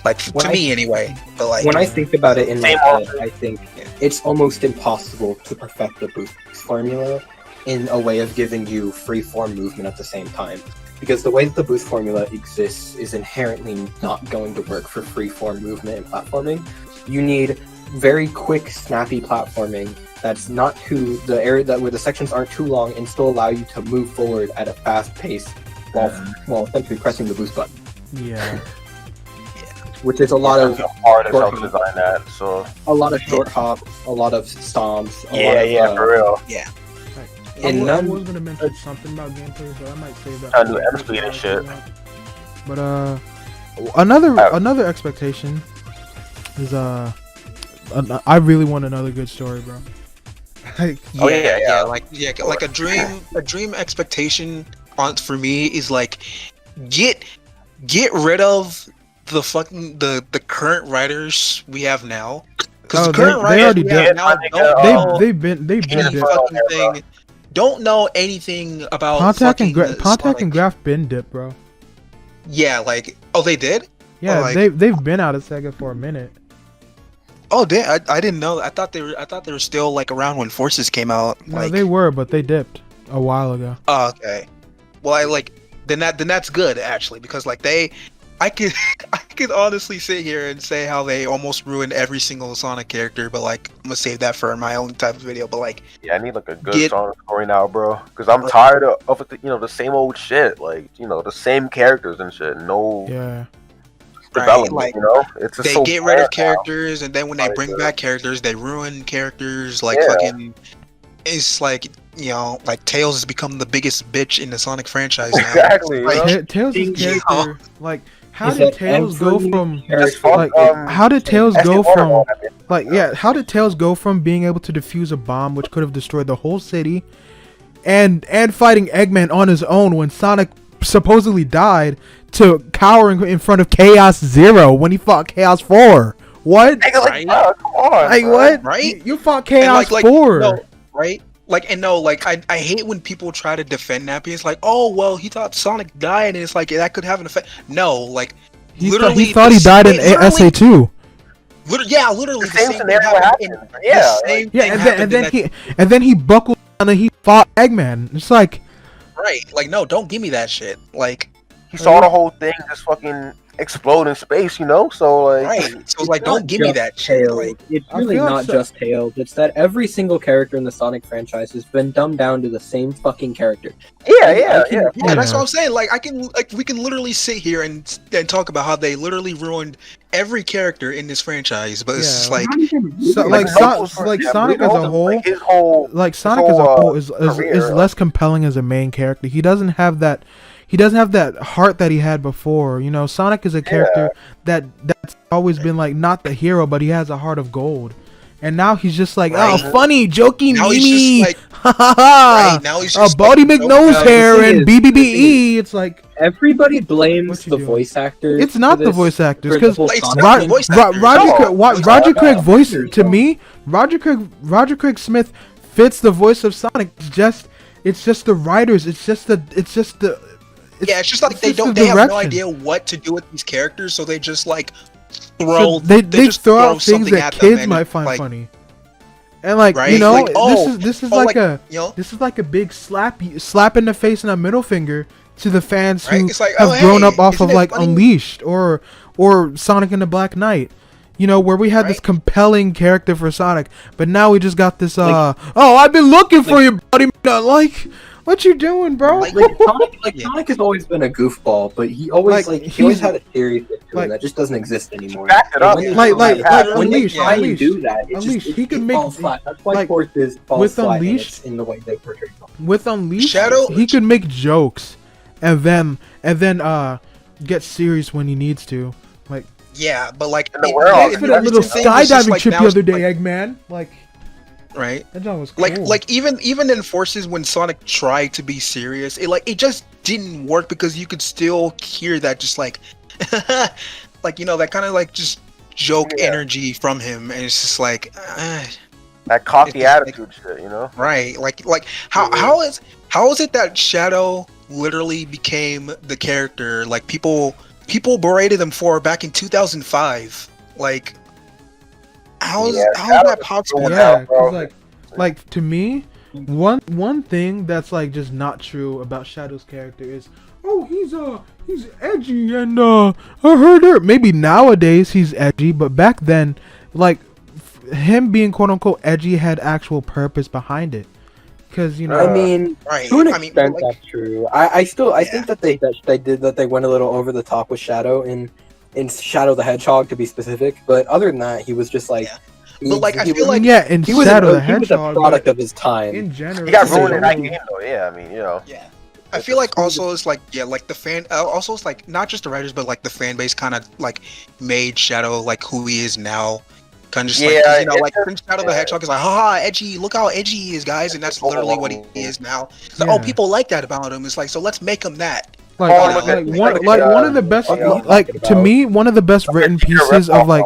Like When to me anyway. But like When I think about it in my Same head, author. I think it's almost impossible to perfect the boost formula in a way of giving you free-form movement at the same time. Because the way that the boost formula exists is inherently not going to work for free-form movement and platforming. You need very quick, snappy platforming that's not too the area that where the sections aren't too long and still allow you to move forward at a fast pace while essentially pressing the boost button, Yeah. which is a lot of hard as hell to design that. So short hops, a lot of stomps. for real. And I none- was gonna mention something about gameplay, but I might save that. Trying to do M speed and shit. But another expectation is I really want another good story, bro. Like, Oh, yeah. like a dream expectation on for me is like get rid of the fucking the current writers we have now, because Oh, the current they writers already we did. have now don't they've been any dipped. fucking thing, don't know anything about Pontiac and fucking Pontiac Sonic. and Graf been dipped, bro. Yeah, like, oh, they did. Yeah, like- they've been out of Sega for a minute. Oh, I didn't know. I thought they were still like around when Forces came out. No, Like, they were, but they dipped a while ago. oh, okay. Well, I like then that's good actually, because like I could honestly sit here and say how they almost ruined every single Sonic character, but like I'm gonna save that for my own type of video. But like, Yeah, I need like a good Get- Sonic story now, bro. Because I'm tired of the same old shit. Like, the same characters and shit. No Yeah. development. like, It's just they so get rid of bland now. characters, and then when they Like, bring back characters, they ruin characters. Like Yeah. fucking, it's like, like Tails has become the biggest bitch in the Sonic franchise now. Exactly. you Like, know? Tails' thing, character, like, how Is did that Tails go every from Just fuck, like how did Tails go from how did Tails go from being able to defuse a bomb which could have destroyed the whole city and fighting Eggman on his own when Sonic supposedly died to cowering in front of Chaos Zero when he fought Chaos 4? What? Nigga, like, Right? bro, come on, Like bro. what? Right? You fought And, Chaos like, 4. no, right? Like, and no, like, I hate when people try to defend that, because it's like, oh, well, he thought Sonic died, and it's like, that could have an effect. No, like, he literally, thought he died in literally- SA2. Literally The same thing scenario happened. happened. Yeah, The same Yeah, thing and happened then in and then he buckled down and he fought Eggman. It's like, right. Like, no, don't give me that shit. Like, He saw the whole thing just fucking explode in space, So like, right. So, like, It's don't not give me just that shit. Tails. Like, It's I really feel not so- just Tails. It's that every single character in the Sonic franchise has been dumbed down to the same fucking character. yeah. yeah, that's Yeah. what I'm saying. Like, we can literally sit here and talk about how they literally ruined every character in this franchise, but it's just Yeah. like, So, Like, Sonic as a whole, his whole, like Sonic as a whole is career. less compelling as a main character. He doesn't have that heart that he had before. Sonic is a character that's always been like not the hero, but he has a heart of gold. And now he's just like, Right. oh, funny, jokey, now Mimi, he's just like, ha ha ha, right, now he's just Baldy like, McNose the hair thing and is- BBBE. It's like Everybody blames What you the doing? voice actors. it's not for the this, voice actors for the because whole It's Sonic not thing. the voice Roger actors. Craig, Roger Craig voice Actors, to no. me. Roger Craig Smith fits the voice of Sonic. It's just the writers. It's just the. yeah, it's just like they just the have no direction. idea what to do with these characters, so they just like So throw. they just throw out things something that at them kids and, might find like, funny. And like Right? Like, oh, this is oh, like like, a you know, this is like a big slap in the face and a middle finger to the fans Right? who It's like, have oh, grown hey, up off isn't of it like funny? Unleashed or Sonic and the Black Knight. Where we had this Right. compelling character for Sonic, but now we just got this Like- oh, I've been looking for you, buddy. What you doing, bro? Like- Sonic has always been a goofball, but he always he always had a seriousness to him that just doesn't exist anymore. Back it up. When they Like, when they Unleash, try and Unleash, do that, it Unleash, just he can it make- falls flat. That's why like, Forces falls with flat Unleash- in the way they portray Sonic. With Unleash, Shadow- he could make jokes, and then get serious when he needs to. Like, Yeah, but like In the world, thanks for that little thing is just, skydiving like, trip now the it's, other day, like, Eggman. Like, right? that job was cool. Like even in Forces when Sonic tried to be serious, it just didn't work because you could still hear that just like like that kind of like just joke energy from him, and it's just like That cocky It's like- attitude shit, right, like how is it that Shadow literally became the character like people berated him for back in 2005? Like how is that possible? yeah, bro. 'cause like to me, one thing that's like just not true about Shadow's character is, oh, he's edgy and I heard her. Maybe nowadays he's edgy, but back then, like him being quote unquote edgy had actual purpose behind it. Because I mean, Right. to an I mean, extent, like- that's true. I think that they went a little over the top with Shadow in Shadow the Hedgehog, to be specific. But other than that, he was just like. Yeah. But, like, I feel was- like- yeah, in he was Shadow the he was a Hedgehog, product but of his time. in general, He got Shadow- ruined in that game though. Yeah, I mean, Yeah. I feel like also it's like like the fan also it's like not just the writers but like the fan base kind of like made Shadow like who he is now, kind of just Yeah, like it's like just- Shadow the Hedgehog is like haha edgy, look how edgy he is, guys, and that's literally what he is now. It's like, Yeah. oh, people like that about him. It's like, so let's make him that. like look one of the best, what are you like talking to about? me, one of the best written pieces of like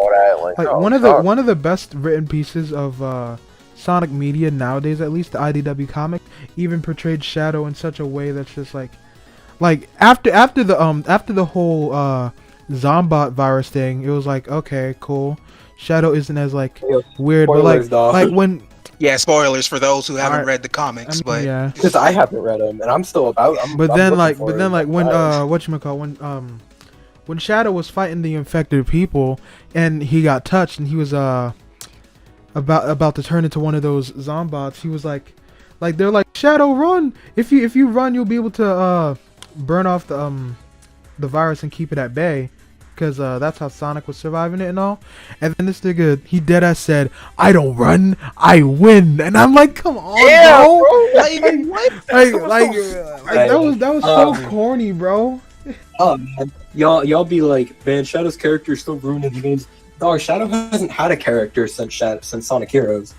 no, one of fuck. the best written pieces of Sonic media nowadays, at least the IDW comic, even portrayed Shadow in such a way that's just like after the whole Zombot virus thing, it was like, okay, cool, Shadow isn't as like weird, but Spoilers, dog. like when Yeah, spoilers for those who haven't Alright. read the comics, but yeah. Because I haven't read them, and I'm still about. But I'm then looking like for it. when whatchamacallit, when Shadow was fighting the infected people and he got touched and he was about to turn into one of those zombots, he was like they're like, Shadow, run! If you run, you'll be able to burn off the virus and keep it at bay, because that's how Sonic was surviving it and all. And then this nigga, he deadass said, I don't run, I win. And I'm like, come on, Yeah, bro. bro. like what? That was so corny, bro. Oh man, y'all be like, man, Shadow's character is so ruined in the games. Dog, Shadow hasn't had a character since Sonic Heroes.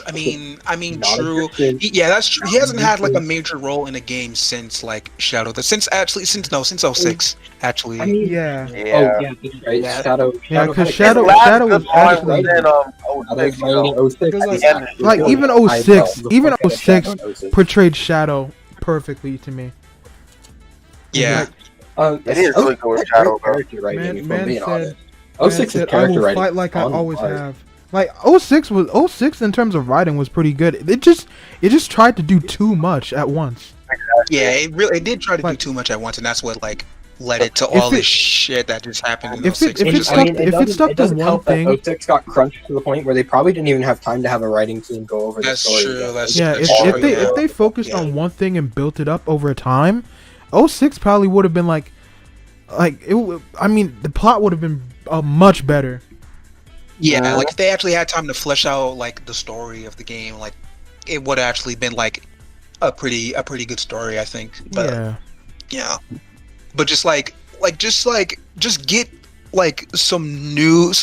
I mean, Not true. interested. Yeah, that's true. He hasn't had like a major role in a game since like Shadow. Since 06 actually. I mean, Yeah. Yeah. Oh yeah, that's right. Yeah. Shadow. Yeah, because His Shadow last was good line actually was in, Shadow's 06, running in 06. Because, like, like, even 06 even 06 Shadow in 06. portrayed Shadow perfectly to me. Yeah. It is really good with Shadow, bro. Character writing, if I'm Man being said, honest. Man 06 is said, I character will writing. fight like I on always par. have. Like 06 in terms of writing was pretty good. It just tried to do too much at once. Yeah, it did try to do Like- too much at once, and that's what like led it to If all it- this shit that just happened in if it- 06. if which it is, stuck- like, if it stuck to doesn't one help that thing- 06 got crunched to the point where they probably didn't even have time to have a writing team go over That's the story. true, that's- Yeah, that's if true, they yeah. if they focused Yeah. on one thing and built it up over time, 06 probably would have been like I mean, the plot would have been much better. yeah, like if they actually had time to flesh out like the story of the game, like it would have actually been like a pretty good story, I think. But Yeah. yeah, but just get like some new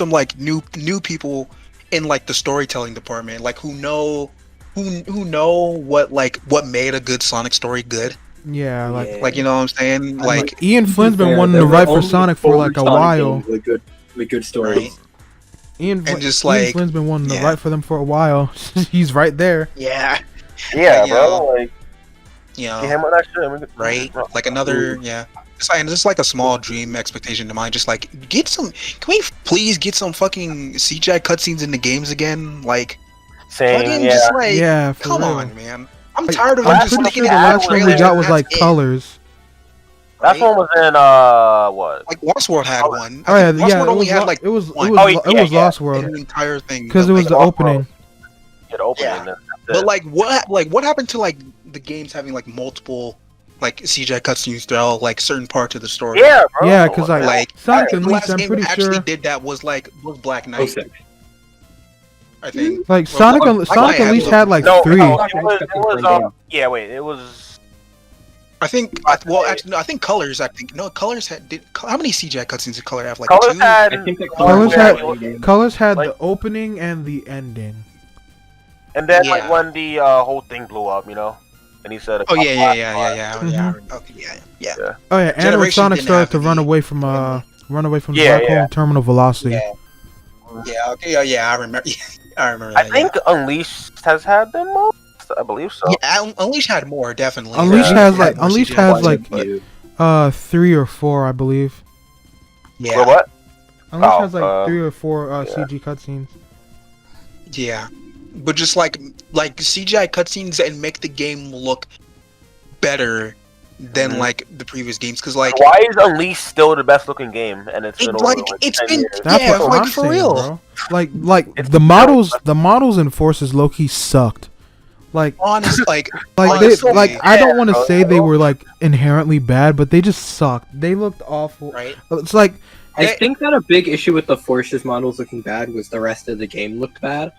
people in like the storytelling department, like who know what made a good Sonic story good. Yeah, Like, you know what I'm saying? Like, Ian Flynn's been wanting to write for Sonic for like a while. With good stories. right? Ian just, Flynn's been wanting to yeah. write for them for a while. He's right there. Yeah, Yeah, you bro. know. Like, you get know, him on that shit. right? Like another, yeah. It's like a small dream expectation of mine. Just like can we please get some fucking CGI cutscenes in the games again? Like, Saying, fucking yeah. just like, Yeah, for come real. on, man. I'm Like, tired of I'm just pretty sticking sure the it last one we trailers got and was that's like it. colors. Last one was in, what? Like Lost World had one. Oh yeah, Lost yeah. World only had like it was one. Lost in World the entire thing. because it was the Lost opening. Get open. Yeah. and that's But it. like what happened to like the games having like multiple like CGI cutscenes throughout like certain parts of the story. Yeah, bro. Yeah, because Like Sonic the Unleashed, last I'm game pretty that actually sure. did that was Black Oh, Knight, sick. I think. Like Well, Sonic, Black Sonic Knight Unleashed had had like no, 3. no, Black it Knight's was, got the same game. yeah, wait, it was. I think. Black Well, Knight. actually, no. I think Colors. I think no. Colors had. How many CGI cutscenes did Color have? Like Colors 2? had. I think that Colors where had- it was- Colors had Like- the opening and the ending. and then Yeah. like when the whole thing blew up, and he said, Oh yeah. Mhm. Okay, yeah. Oh yeah, and when Generation Sonic didn't started have to the- run away from the Yeah, black hole yeah. in terminal velocity. Yeah. Okay. Yeah. I remember. I remember. I That, think Unleashed has had them most. I believe so. Yeah, Unleashed had more definitely. Unleashed Yeah. has It like had more Unleashed CGI has cutscenes, like but 3 or 4, I believe. yeah. Well, what? Unleashed Oh, has like 3 or 4 yeah. CG cutscenes. Yeah, but just like CGI cutscenes and make the game look better than Mhm. like the previous games, because like Why is Unleashed still the best looking game? And it's been over it's 10 been years. That's yeah, what like I'm for saying, real. bro. Like It's the models in Forces low-key sucked. Like Honest, like they honestly, like I don't want to bro. say they were like inherently bad, but they just sucked. They looked awful. right? It's like I They- think that a big issue with the Forces models looking bad was the rest of the game looked bad.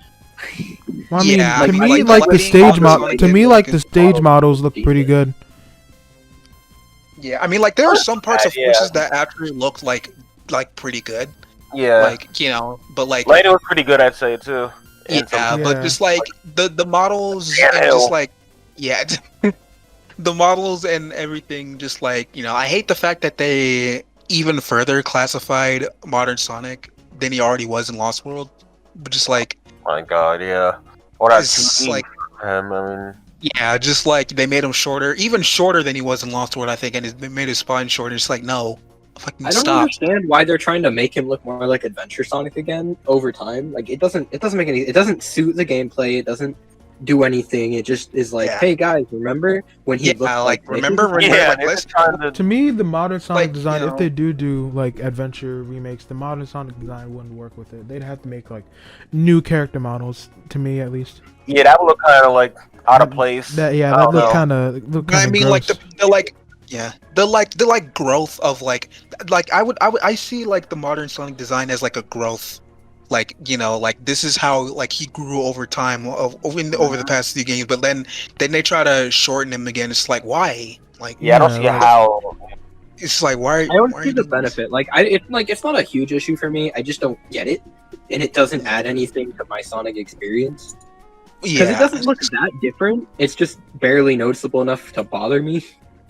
well, I mean, Yeah, to I mean, me, like, like the lighting, stage models, to me, like the stage models models look pretty good. Yeah, I mean, like there were some parts of Yeah. Forces that actually looked like pretty good, Yeah. like but like Lighting was pretty good, I'd say, too. And yeah, some- but Yeah. just like the models Yeah, and hell. just like yeah, the models and everything. Just like I hate the fact that they even further classified Modern Sonic than he already was in Lost World. But just like my God, yeah. Or that it's 2D like for him, I mean, yeah, just like they made him shorter, even shorter than he was in Lost World, I think, and they made his spine shorter. It's like no, fucking I don't stop. understand why they're trying to make him look more like Adventure Sonic again over time. Like it doesn't make any. It doesn't suit the gameplay. It doesn't do anything. It just is like, Yeah. hey guys, remember when he Yeah, looked like, this? remember when- yeah, like, they were let's- trying to. To me, the modern Sonic Like, design, you if know- they do like adventure remakes, the modern Sonic design wouldn't work with it. They'd have to make like new character models. To me, at least. Yeah, that would look kind of like out of place. That yeah, I that don't look know. kind of But I mean, like the growth of like I see like the modern Sonic design as like a growth, like like this is how like he grew over time over the past few games, but then they try to shorten him again. It's like why? Like Yeah, I don't see like- how. it's like why? I don't why are see you the doing this? benefit. Like it's not a huge issue for me. I just don't get it, and it doesn't add anything to my Sonic experience because Yeah, it doesn't look that different. It's just barely noticeable enough to bother me.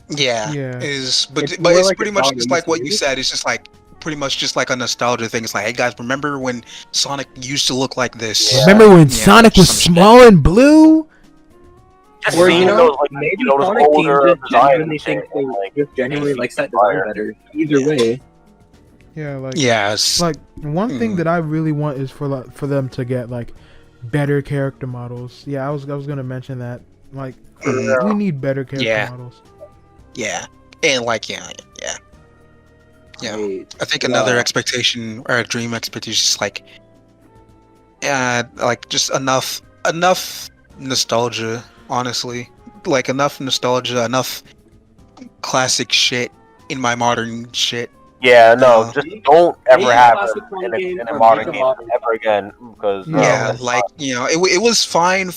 yeah, Yeah. but It's it's more like pretty a much dog just like what you used to. said. It's just like pretty much just like a nostalgia thing. It's like, hey guys, remember when Sonic used to look like this? Yeah. Remember when Yeah, Sonic was some shit. small and blue? Just Or seeing those, like, maybe those Sonic teams older just designs genuinely and think shit, they like, just genuinely like that design fire. better. Either Yeah. way, Yeah, like Yes. like one thing Mm. that I really want is for them to get like better character models. Yeah, I was gonna mention that. Like Mhm. we need better character Yeah. models. Yeah, and like yeah. I think Yeah. another expectation or a dream expectation is like just enough nostalgia. Honestly, like enough nostalgia, enough classic shit in my modern shit. Yeah, no, just don't ever Make a have classic it in game a or modern make a game modern ever again because Yeah. Yeah, like it was fine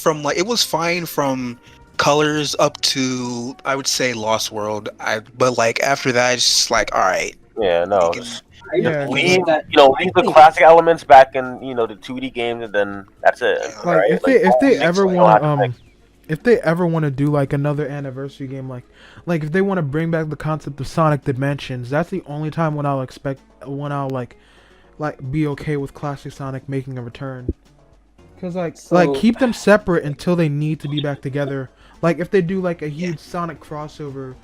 from Colors up to I would say Lost World. But like after that, it's just like all right. yeah, no. you can- Just I Yeah, just leave, think that leave the think- classic elements back in the 2D games, and then that's it. Like, Like right? if they don't ever have want to to if they ever want to do like another anniversary game, like if they want to bring back the concept of Sonic Dimensions, that's the only time when I'll like be okay with classic Sonic making a return. Cause like So- keep them separate until they need to be back together. Like if they do like a huge Sonic crossover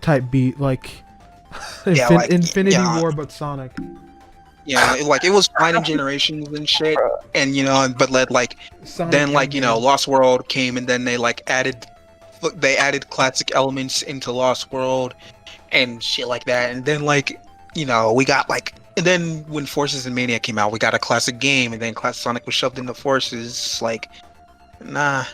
type beat, like Yeah, like, Infinity yeah. War but Sonic. like it was fine in Generations and shit, and but Sonic then Endgame. Lost World came, and then they added classic elements into Lost World and shit like that, and then we got and then when Forces and Mania came out, we got a classic game, and then Classic Sonic was shoved into Forces. Like, nah,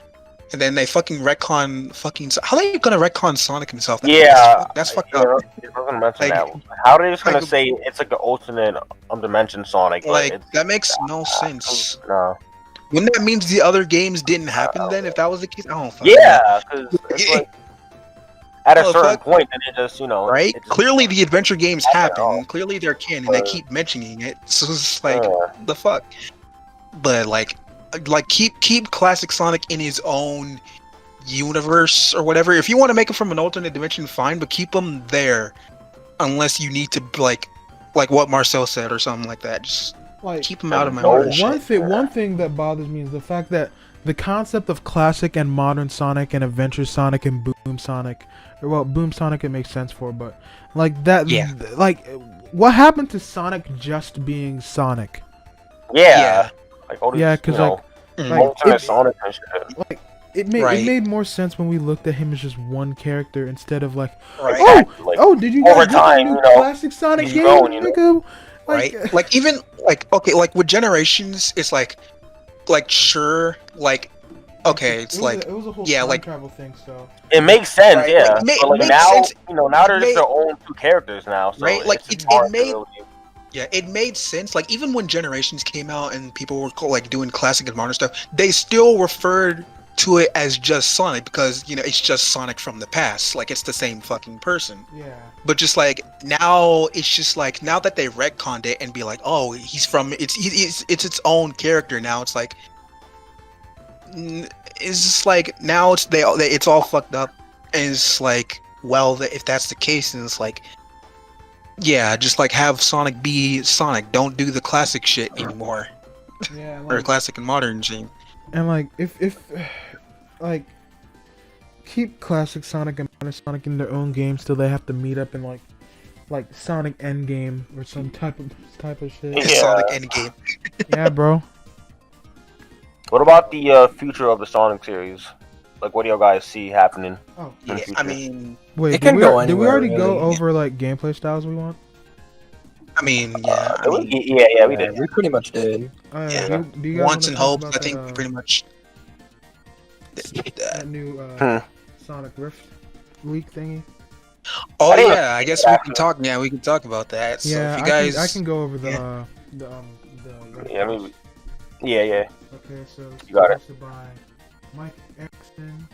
and then they fucking retcon fucking. How are you gonna retcon Sonic himself? That's fucked up. I was gonna mention Like, that. How are they just gonna like- say it's like an alternate dimension Sonic? but Like it's- that makes no sense. No. Wouldn't that mean the other games didn't happen then? If that was the case, I don't fucking know. Yeah, because it's like at a Oh, certain fuck. point, then it just Right? it just- Clearly, the adventure games happen. know. Clearly, they're canon. They keep mentioning it. So it's like, Yeah. the fuck. But like keep classic Sonic in his own universe or whatever. If you want to make him from an alternate dimension, fine. But keep him there, unless you need to like what Marcel said or something like that. Just Like keep him out of my No order. one thing that bothers me is the fact that the concept of classic and modern Sonic and Adventure Sonic and Boom Sonic, or well, Boom Sonic it makes sense for, but like that, Yeah. like what happened to Sonic just being Sonic? Yeah. Like all these, Yeah, 'cause, like, Mm. alternate it- Sonic and shit. Like it made Right. it made more sense when we looked at him as just one character instead of like, Right. Like, oh, did you over guys get the time, new you know, classic Sonic he's game, grown, you know. nigga? Right? Like even like okay, like with Generations, it's like sure, like okay, it's like it was a whole yeah, time like- travel thing, so it makes sense, Right, yeah. like, it but like makes now, sense. now they're It just made- their own two characters now. So Right, like, it's just it hard to made- really- yeah, it made sense. Like even when Generations came out and people were like doing classic and modern stuff, they still referred to it as just Sonic because it's just Sonic from the past. Like it's the same fucking person. yeah. But just like now, it's just like now that they retconned it and be like, oh, he's from it's its own character now. It's like it's just like now it's all fucked up, and it's like well, if that's the case, then it's like yeah, just like have Sonic be Sonic. Don't do the classic shit anymore Yeah, or like, classic and modern shit. and like if like keep classic Sonic and modern Sonic in their own game, still they have to meet up in like Sonic Endgame or some type of shit. Yeah. Sonic Endgame. Yeah, bro. What about the future of the Sonic series? Like, what do you guys see happening? Oh, in the Yeah, future? I mean, wait, It can did we, go did we anywhere, already go really. over like gameplay styles we want? yeah. I mean, yeah, we did. We pretty much did. Yeah. Do you guys wants wanna and talk hopes. about I think that, pretty much. that new Hmm. Sonic Rift leak thingy. Oh I didn't yeah, I guess we can talk. Yeah, we can talk about that. So Yeah, if you guys, I can go over the yeah. the Yeah, maybe. Yeah. Okay, so it's You got it. posted by Mike Erickson.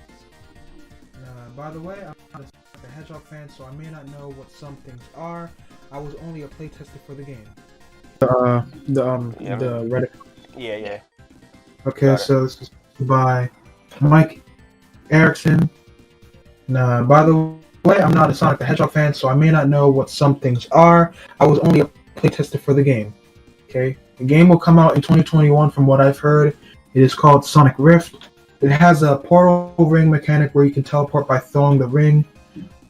By the way, I'm not a Hedgehog fan, so I may not know what some things are. I was only a playtester for the game. Yeah, the Reddit. Yeah. Okay, Got it. so this is by Mike Erickson. By the way, I'm not a Sonic the Hedgehog fan, so I may not know what some things are. I was only a playtester for the game. Okay, the game will come out in 2021 from what I've heard. It is called Sonic Rift. It has a portal ring mechanic where you can teleport by throwing the ring.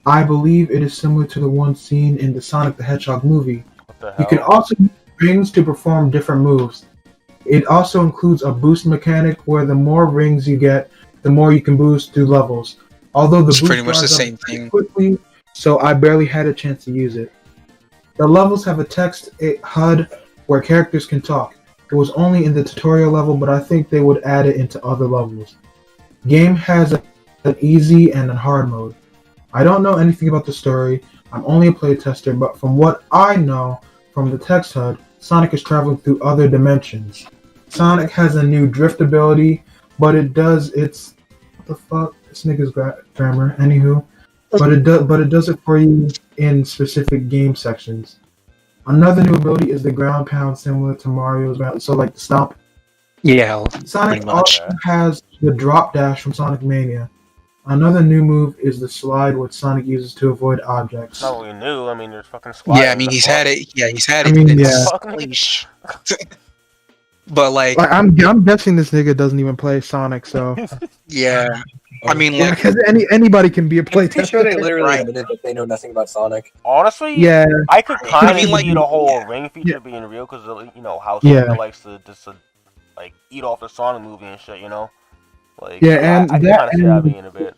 I believe it is similar to the one seen in the Sonic the Hedgehog movie. What the hell? You can also use rings to perform different moves. It also includes a boost mechanic where the more rings you get, the more you can boost through levels. Although the It's boost pretty much the dries up same pretty thing. quickly, so I barely had a chance to use it. The levels have a text HUD where characters can talk. It was only in the tutorial level, but I think they would add it into other levels. Game has an easy and a hard mode. I don't know anything about the story. I'm only a playtester, but from what I know from the text HUD, Sonic is traveling through other dimensions. Sonic has a new drift ability, but it does its what the fuck? This nigga's grammar. Anywho, but it does it for you in specific game sections. Another new ability is the ground pound, similar to Mario's ground. So like the stomp. Yeah, Sonic pretty much. also has the drop dash from Sonic Mania. Another new move is the slide, which Sonic uses to avoid objects. It's not really new. I mean, there's fucking sliders. Yeah, I mean he's had it. Yeah, he's had I it. mean, since- yeah. Fucking- But like, Like I'm guessing this nigga doesn't even play Sonic, so yeah, I mean yeah, like, because anybody can be a Pretty sure they playtester. literally Right. admitted that they know nothing about Sonic. Honestly, Yeah, I could kind of I mean, like- see the whole yeah. ring feature Yeah. being real because how Yeah. Sonic likes to just like eat off the Sonic movie and shit. Like Yeah, and I can that- kind of see that and- being a bit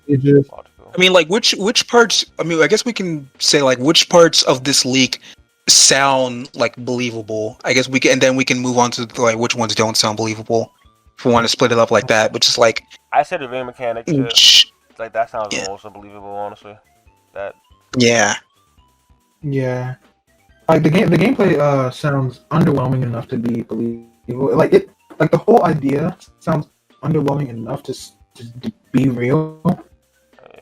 it just logical. I mean like, which parts? I mean, I guess we can say like which parts of this leak sound like believable. I guess we can, and then we can move on to like which ones don't sound believable. if we want to split it up like that, but just like I said the vein mechanic shit. sh- Like that sounds Yeah. the most unbelievable, honestly. That yeah. Yeah. Like the gameplay sounds underwhelming enough to be believable. Like the whole idea sounds underwhelming enough to be real.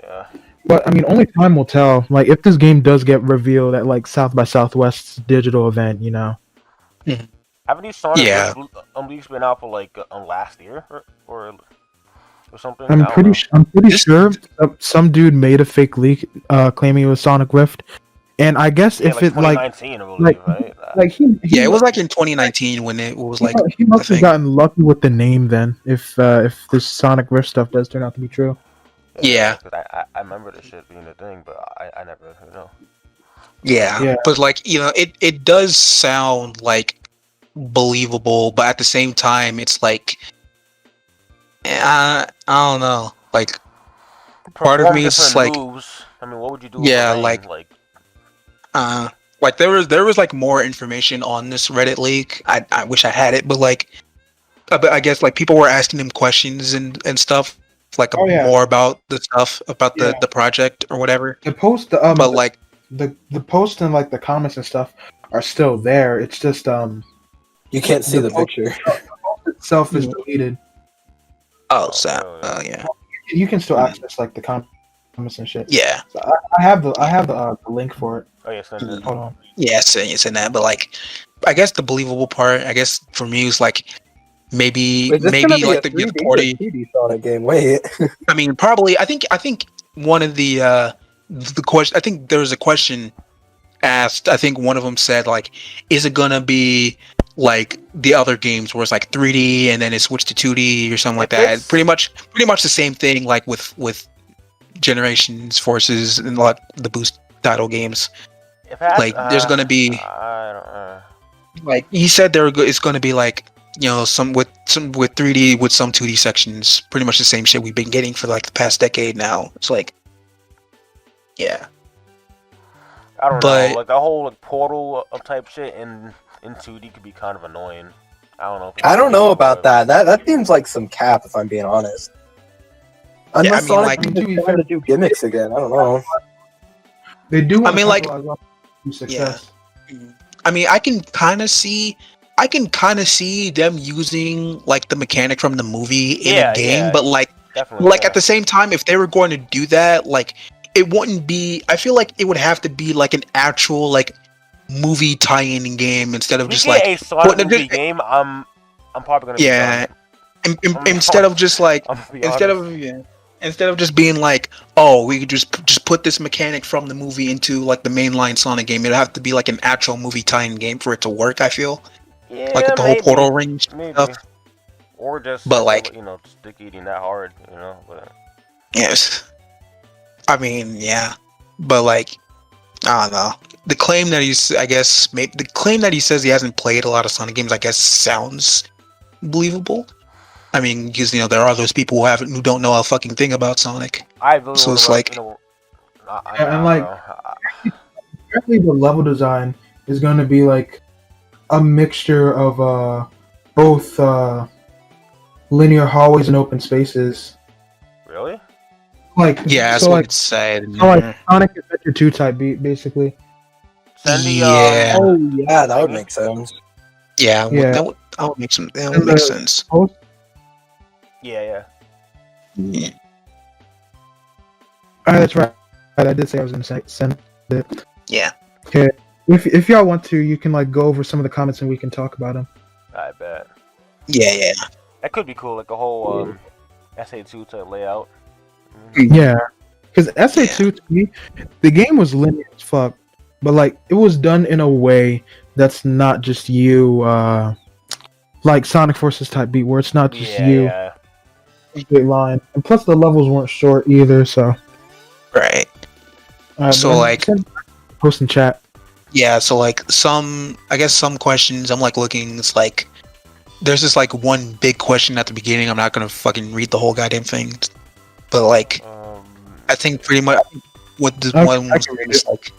yeah. But I mean, only time will tell. Like if this game does get revealed at like South by Southwest's digital event, you know. Haven't these Sonic Yeah. leaks been out for like last year or something? I'm I don't pretty know. I'm pretty This- sure some dude made a fake leak claiming it was Sonic Rift. And I guess Yeah, if like it like 2019, I believe, right? he Yeah, it was like in 2019 when it was like he must I have think. gotten lucky with the name then. If this Sonic Rift stuff does turn out to be true. Yeah. 'Cause I remember this shit being a thing, but I never, you know. Yeah. Yeah. But like, it does sound like believable, but at the same time it's like I don't know. Like part of Perform me is different like moves. I mean, what would you do? Yeah, with like- like like there was like more information on this Reddit leak. I wish I had it, but like I guess like people were asking him questions and stuff like Oh, yeah. more about the stuff about Yeah. the project or whatever. The post But like the post and like the comments and stuff are still there. It's just You can't see The the post- picture. itself is deleted. so really? yeah. You can still access like the comments and shit. Yeah. So I have the link for it. oh yeah, send it. Hold on. Yeah, it's in that, but like I guess the believable part, I guess for me was like maybe Wait, this is gonna be like a the 3D or 40 2D Sonic game. Wait. I mean, probably. I think one of the question. I think there was a question asked. I think one of them said like, "Is it gonna be like the other games where it's like 3D and then it switched to 2D or something like If that?" it's- Pretty much the same thing like with Generations, Forces, and like the Boost title games. If it has, Like, there's gonna be- I don't. Like he said, it's gonna be like some with 3D with some 2D sections. Pretty much the same shit we've been getting for like the past decade now. It's like, yeah. I don't But- know. Like the whole like portal of type shit in 2D could be kind of annoying. I don't know. If I don't know about that. That seems like some cap, if I'm being honest. Unless I mean, Sonic like- is trying to do gimmicks again. I don't know. They do. I mean, like- success. I mean, I can kind of see them using like the mechanic from the movie in Yeah, a game, yeah. but like Definitely. at the same time, if they were going to do that, like it wouldn't be. I feel like it would have to be like an actual like movie tie-in game instead of If just we like get a Sonic what- movie game, I'm probably gonna. yeah. Be done. Instead of just like I'm gonna be instead of just being like, oh, we could just put this mechanic from the movie into like the mainline Sonic game, it'd have to be like an actual movie tie-in game for it to work. I feel yeah, like with the maybe, whole portal range maybe. stuff. Or just, But, like- stick eating that hard, But Yes, I mean, yeah, but like, I don't know. The claim that the claim that he says he hasn't played a lot of Sonic games, I guess, sounds believable. I mean, because there are those people who don't know a fucking thing about Sonic. I really So it's wanna, like- And, like, Apparently, the level design is going to be like a mixture of both linear hallways and open spaces. really? Like Yeah, that's so what like it said. so like Sonic Adventure 2 type beat basically. Send the Yeah. Oh yeah, that would make sense. Yeah, Yeah. that would make sense. yeah. Yeah. That's right. I did say I was going to send it. Yeah. Okay. If y'all want to, you can like go over some of the comments and we can talk about them. I bet Yeah. that could be cool, like a whole SA2 type layout. Yeah, because SA2 to me, the game was linear as fuck, but like it was done in a way that's not just you, like Sonic Forces type beat, where it's not just you Yeah. straight line, and plus the levels weren't short either. So, Right. So, but like- post in chat. Yeah, so like some questions I'm like looking, it's like there's this like one big question at the beginning. I'm not gonna fucking read the whole goddamn thing. But like I think pretty much what this Okay, one I was can read is like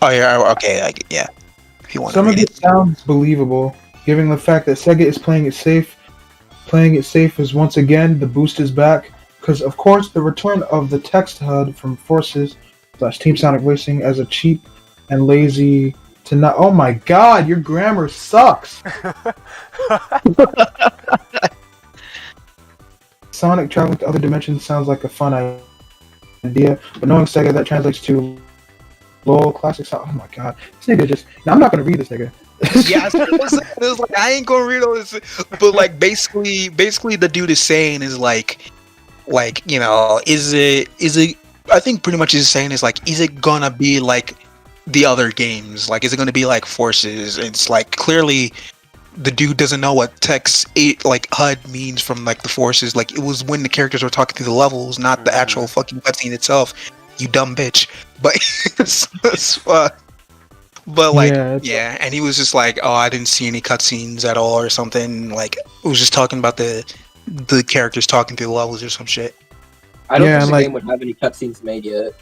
oh yeah, okay, yeah. If you want Some to of read it sounds believable, given the fact that Sega is playing it safe playing it safe is once again the boost is back because of course the return of the text HUD from Forces / Team Sonic Racing as a cheap and lazy to not. Oh my God, your grammar sucks. Sonic traveling to other dimensions sounds like a fun idea, but knowing Sega that translates to LOL classic Sonic. Oh my God, this nigga just. Now, I'm not gonna read this nigga. Yeah, it was like I ain't gonna read all this, but like basically the dude is saying is like you know, is it? I think pretty much he's saying is like, is it gonna be like the other games? Like, is it gonna be like Forces? It's like clearly the dude doesn't know what text like HUD means from like the Forces. Like it was when the characters were talking through the levels, not the actual fucking cutscene itself. You dumb bitch. But but like yeah, and he was just like, oh, I didn't see any cutscenes at all or something. Like it was just talking about the characters talking through the levels or some shit. I don't think the game would have any cutscenes made yet.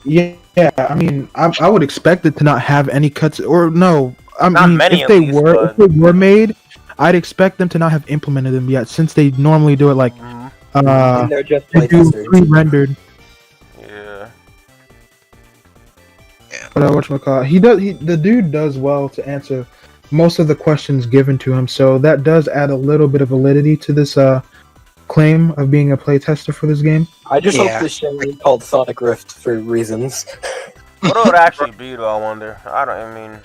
Yeah, I mean, I would expect it to not have any cuts, or no. I Not mean, many if they at least, were, but- if they were made, I'd expect them to not have implemented them yet, since they normally do it like, And they're just they do playtesters. pre-rendered. Yeah. But whatchamacallit, the dude does well to answer most of the questions given to him, so that does add a little bit of validity to this claim of being a playtester for this game. I just hope this show is called Sonic Rift for reasons. What it would actually be, though, I wonder. I'm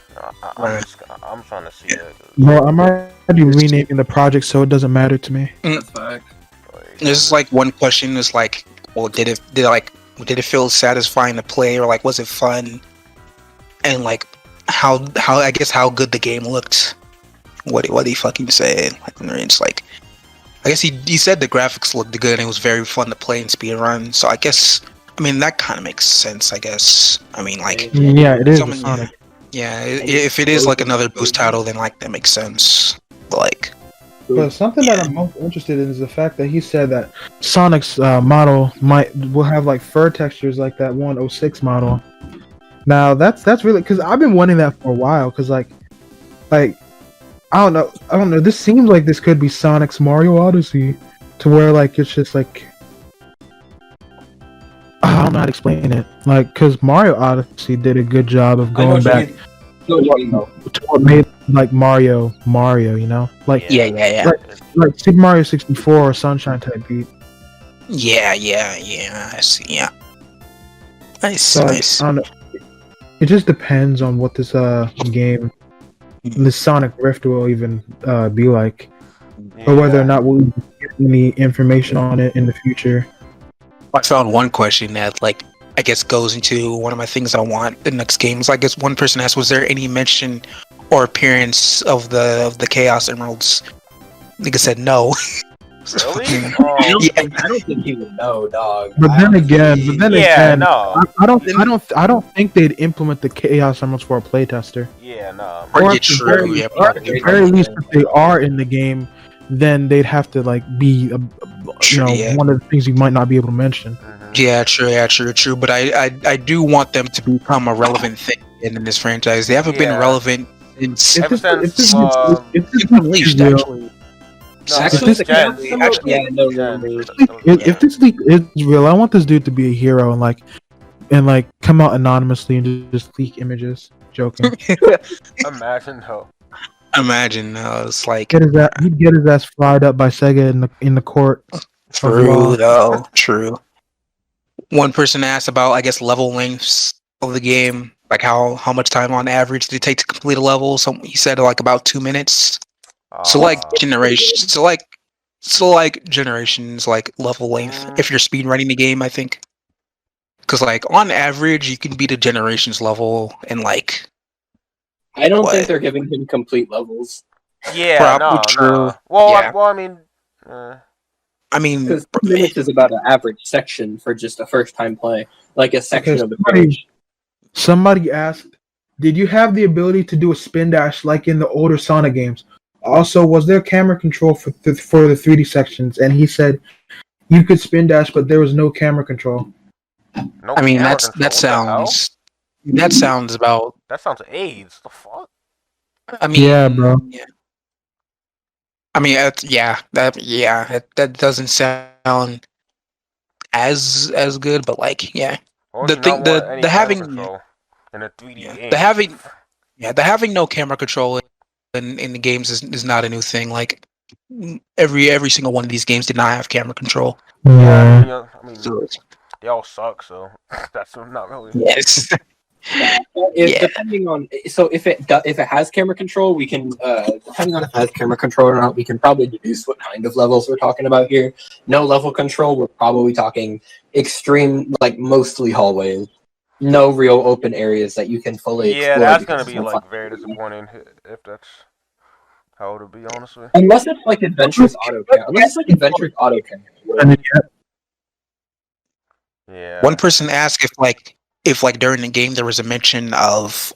trying to see it. Bro, I'm already renaming the project, so it doesn't matter to me. That's fact. There's like one question is like, well, did it feel satisfying to play, or like was it fun? And like how I guess how good the game looked. What he fucking said. Like it's like, I guess he said the graphics looked good and it was very fun to play and speed run. So I guess, I mean, that kind of makes sense. I guess. I mean, like Yeah, it is someone- Sonic. yeah, if it is like another boost title, then like that makes sense. But like, But something that I'm most interested in is the fact that he said that Sonic's model will have like fur textures like that 106 model. Now that's really, because I've been wanting that for a while. Because like I don't know. This seems like this could be Sonic's Mario Odyssey, to where like it's just like, I don't know how to explain it. Like, because Mario Odyssey did a good job of going back to what made like Mario, you know, like yeah. like Super Mario 64 or Sunshine type beat. Yeah. I see. Yeah. Nice, So nice. I don't know. It just depends on what this game, this Sonic Rift will even be like, or whether or not we'll get any information on it in the future. I found one question that, like, I guess goes into one of my things I want the next games. I guess one person asked, was there any mention or appearance of the Chaos Emeralds? Nigga said no. Really? I don't think he would know, dog. But then again, no. I don't think they'd implement the Chaos Emeralds for a playtester. Yeah, no. Or Yeah, true. Yeah, Or at the very least, if they are in the game, then they'd have to like be, one of the things you might not be able to mention. Yeah, true. But I do want them to become a relevant thing in this franchise. They haven't been relevant since Unleashed, actually. If this leak is real, I want this dude to be a hero and come out anonymously and just leak images. Joking. Imagine though. It's like he'd get his ass fried up by Sega in the court. True. One person asked about, I guess, level lengths of the game, like how much time on average did it take to complete a level. He said like about 2 minutes. So like generations, like level length. If you're speed running the game, I think, because like on average you can beat a generations level in like. I don't think they're giving him complete levels. Yeah, true. Well, Yeah. I mean, Because 2 minutes is about an average section for just a first time play, like a section of the page. Somebody asked, "Did you have the ability to do a spin dash like in the older Sonic games? Also, was there camera control for the 3D sections?" And he said, "You could spin dash, but there was no camera control." I mean, that sounds about. That sounds AIDS. The fuck? I mean, yeah, bro. Yeah. I mean, that doesn't sound as good, but like, yeah, Or the do you not thing, want any the camera having, control in a 3D yeah, game? the having no camera control in the games is not a new thing. Like every single one of these games did not have camera control. Yeah, Yeah. I mean, So they all suck, so that's not really. yes, If yeah, depending on if it has camera control, we can depending on if it has camera control or not, we can probably deduce what kind of levels we're talking about here. No level control, we're probably talking extreme, like mostly hallways. No real open areas that you can fully Yeah, explore that's because gonna there's be no like fucking very area. disappointing if that's how it'll be, honestly. Unless it's like adventurous auto count. Unless it's like adventurous auto count. And then, yeah, one Yeah. person asked if like during the game there was a mention of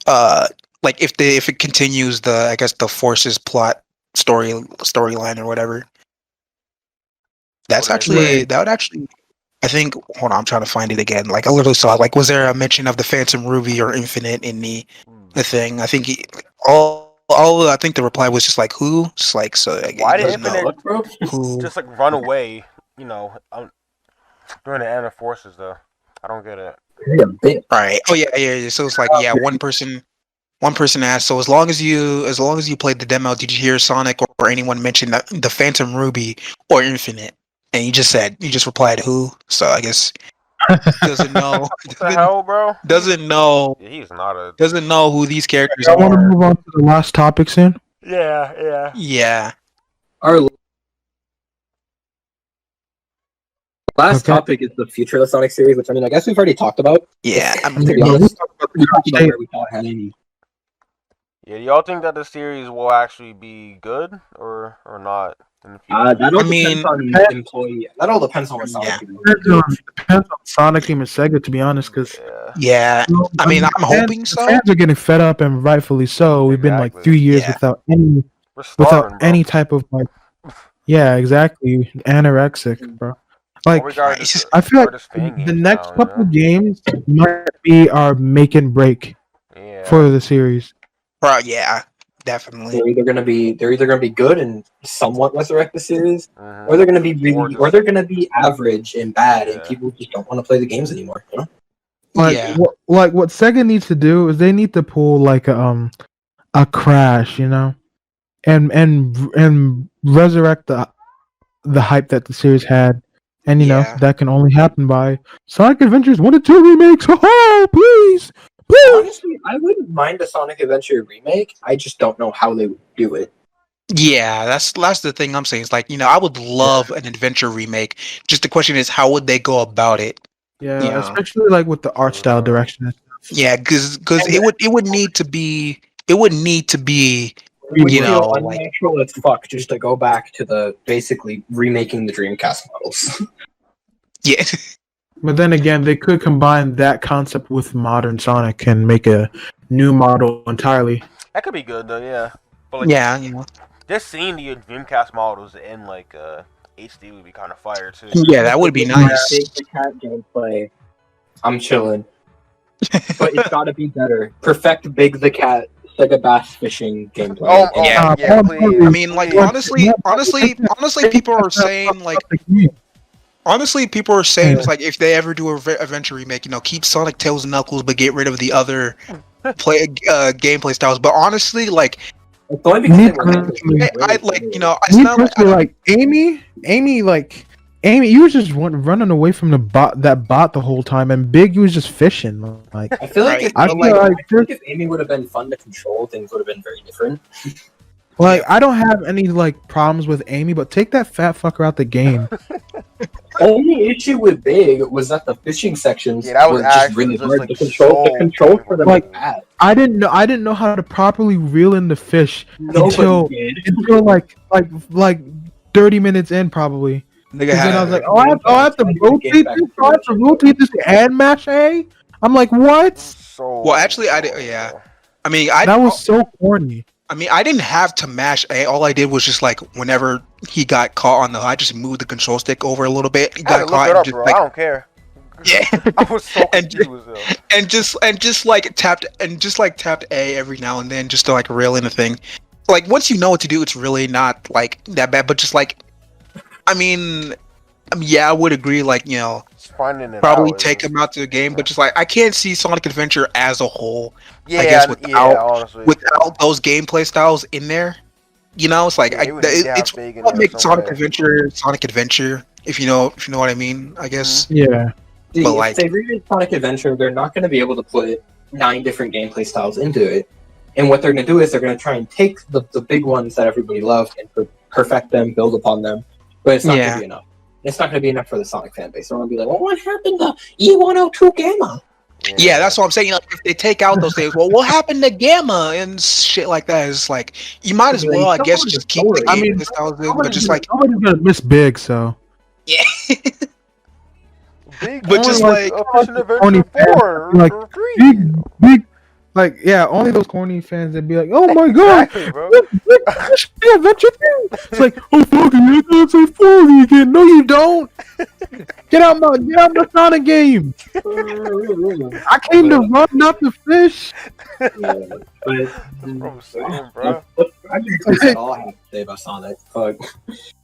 like if it continues the, I guess, the Forces plot storyline or whatever. What did they say? That would actually, I think, hold on, I'm trying to find it again. Like I literally saw, like, was there a mention of the Phantom Ruby or Infinite in the thing? I think all I think the reply was just like who, just like, so like, Why he did doesn't know Infinite Bro, who. just like run away? You know, during the end of Forces though. I don't get it. you're a bitch. Right. Oh yeah. So it's like, yeah, one person asked, so as long as you played the demo, did you hear Sonic or anyone mention the Phantom Ruby or Infinite? And you just replied who? So I guess he doesn't know. What the hell, bro? doesn't know He's not a. doesn't know who these characters I want to are. move on to the last topic soon. Yeah. Yeah. Our last Okay. topic is the future of the Sonic series, which I mean, I guess we've already talked about. Yeah. I To mean, be Yeah, honest, we talked about Say- where we thought it had any. Yeah, do y'all think that the series will actually be good or not in the future? That all I mean- depends on employee. That all depends on what Sonic Yeah. depends on Sonic Team and Sega, to be honest, because Yeah. yeah. I mean, I'm hoping the so. fans are getting fed up, and rightfully so. We've been like Exactly. 3 years Yeah. We're starving, bro. any type of like, yeah, exactly, anorexic, bro. All Like, we got Right. is I feel like start this fan the games next now, couple games might be our make and break Yeah. for the series. Bro, yeah, definitely. They're either gonna be good and somewhat resurrect the series, Mhm. or they're gonna be really, just- or they're gonna be average and bad, and Yeah. people just don't want to play the games anymore. You know? Like, Yeah. what Sega needs to do is they need to pull like a Crash, you know, and resurrect the hype that the series had, and you know Yeah. that can only happen by Sonic Adventures 1 and 2 remakes. Oh, please. Honestly, I wouldn't mind a Sonic Adventure remake. I just don't know how they would do it. Yeah, that's the thing I'm saying. It's like, I would love an adventure remake. Just the question is, how would they go about it? Yeah, Yeah. especially like with the art style direction. Yeah, because it would need to be It would You feel know, like- unnatural as fuck just to go back to the basically remaking the Dreamcast models. yeah. But then again, they could combine that concept with modern Sonic and make a new model entirely. That could be good though, yeah. But like, Yeah, just seeing the Dreamcast models in like HD would be kind of fire too. Yeah, that would be nice. Big the cat gameplay. I'm chilling. But it's gotta be better. Perfect Big the Cat Sega Bass fishing gameplay. Oh, Yeah. yeah, please. I mean, like, honestly, people are saying, like, it's like, if they ever do a adventure remake, keep Sonic, Tails, and Knuckles, but get rid of the other gameplay styles. But honestly, like, It's only because Me they were I like, I Me sound like, personally, like Amy, you was just running away from that bot the whole time, and Big, you was just fishing. Like, I feel like Right. if, I I feel like, like I think if Amy would have been fun to control, things would have been very different. I don't have any like problems with Amy, but take that fat fucker out the game. Only issue with Big was that the fishing sections Yeah, that was were just actually really just, hard like, to control. so The control for them Like, like that. I didn't know how to properly reel in the fish Nobody did. until like 30 minutes in probably. nigga And then I was had, like, I have to rotate this. I have to rotate this and mash A. I'm like, what? So. Well, actually, yeah. I mean, That was so corny. I didn't have to mash A. All I did was just, like, whenever he got caught on I just moved the control stick over a little bit. He I had got to look caught it and up, just bro. like, I don't care. yeah, I was so And- confused. Though. and just like tapped A every now and then just to like reel in the thing. like once you know what to do, it's really not like that bad. But just like, I mean, yeah, I would agree. Like, you know, Just finding it probably out take is- him out to the game. But just like, I can't see Sonic Adventure as a whole. Yeah, I guess yeah, honestly. without those gameplay styles in there. You know, it's like Yeah, it would need to have it's big in what there makes some Sonic way. Adventure Sonic Adventure. If you know what I mean, I guess. Yeah. See, But, if like- they remake Sonic Adventure, they're not going to be able to put 9 different gameplay styles into it. And what they're going to do is they're going to try and take the big ones that everybody loved and perfect them, build upon them. But it's not going Yeah. to be enough. It's not going to be enough for the Sonic fan base. They're going to be like, well, what happened to E102 Gamma? Yeah, that's what I'm saying. Like, if they take out those things, well, what happened to Gamma and shit like that? It's like you might as well, I guess, just keep the I mean, gameplay styles in, but just like nobody's gonna miss Big, so yeah. Big But just Orange, like- Fishing Corny Adventure 4 like, or 3. big, like yeah, only those corny fans that be like, oh my god, Exactly, bro. Adventure 3. It's like, oh fucking, you can't say 40 again. No, you don't. Get out my Sonic game. I came to run, not to fish. But That's what I'm saying, bro. I think that's all I have to say about Sonic. Fuck.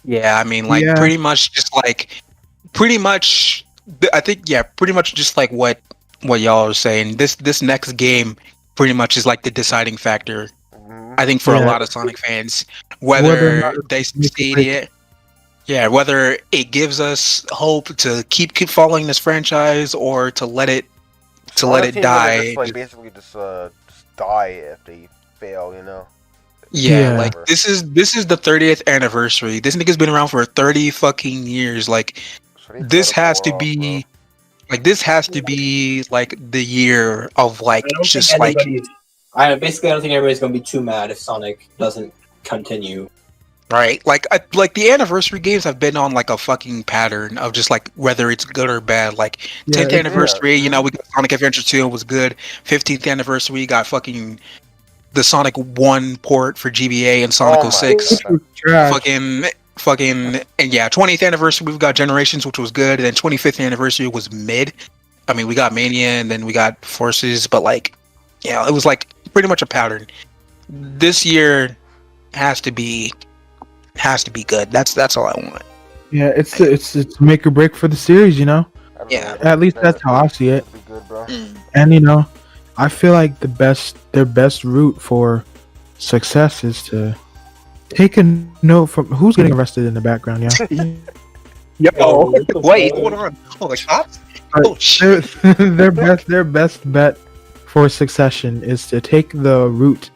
Yeah, I mean, like Yeah. pretty much just like pretty much. I think pretty much just like what y'all are saying. This next game pretty much is like the deciding factor. Mhm. I think for a Yeah. lot of Sonic fans, Whether or whether not they it's succeed make- in it. Yeah, whether it gives us hope to keep following this franchise or to let it Sonic teams die. Just, like, basically just die if they fail, you know? Yeah, Yeah. like this is the 30th anniversary. This nigga's been around for 30 fucking years. Like So they this gotta has pull to it be off, like this has to be like the year of like I don't just think like anybody's. I basically I don't think everybody's going to be too mad if Sonic doesn't continue. right like like the anniversary games have been on like a fucking pattern of just like whether it's good or bad. Like 10th Yeah, anniversary, you know, we got Sonic Adventure 2 and was good. 15th anniversary, we got fucking the Sonic 1 port for GBA and Sonic Oh my 06. God. Trash. Fucking and yeah, 20th anniversary we've got Generations, which was good, and then 25th anniversary was mid. I mean, we got Mania and then we got Forces, but like, yeah, it was like pretty much a pattern. This year has to be good. That's all I want. Yeah, it's make or break for the series, you know. bro. Yeah. At least that's how I see it. Be good, bro. And you know, I feel like their best route for success is to take a note from who's getting arrested in the background, yeah. Yo, wait, hold on. Oh, like cops? Oh shit. Their best bet for succession is to take the route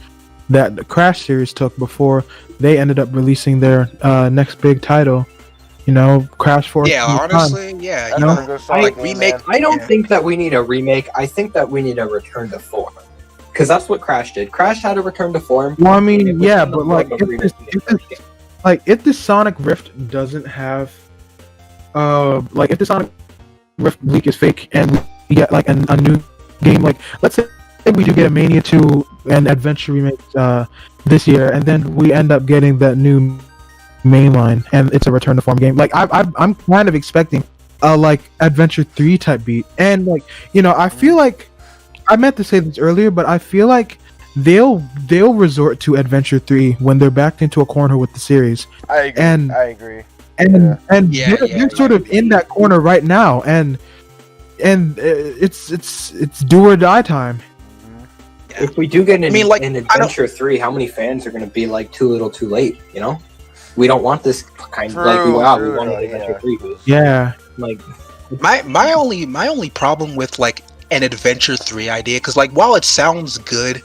that the Crash series took before they ended up releasing their next big title. You know, Crash 4. Yeah, honestly, yeah. That's You not know, a good Sonic game, remake- man. I don't Yeah. think that we need a remake. I think that we need a return to form. Because that's what Crash did. Crash had a return to form. Well, I and it mean, was yeah, in the but like, form of remaking the first game. if the Sonic Rift doesn't have, like if the Sonic Rift leak is fake and we get like a new game, like let's say we do get a Mania 2 and Adventure remake this year, and then we end up getting that new mainline and it's a return to form game. Like I'm kind of expecting a like Adventure 3 type beat, and like you know I feel like I meant to say this earlier, but I feel like they'll resort to Adventure 3 when they're backed into a corner with the series. I agree. And- I agree. And Yeah, they're sort of in that corner right now, and it's do or die time. If we do get an, I mean, like, an I don't- Adventure 3, how many fans are going to be like too little too late, you know? We don't want this kind of like, True, wow, true, we wanted yeah. Adventure 3. Yeah, Like, my only problem with like an Adventure 3 idea, because like while it sounds good,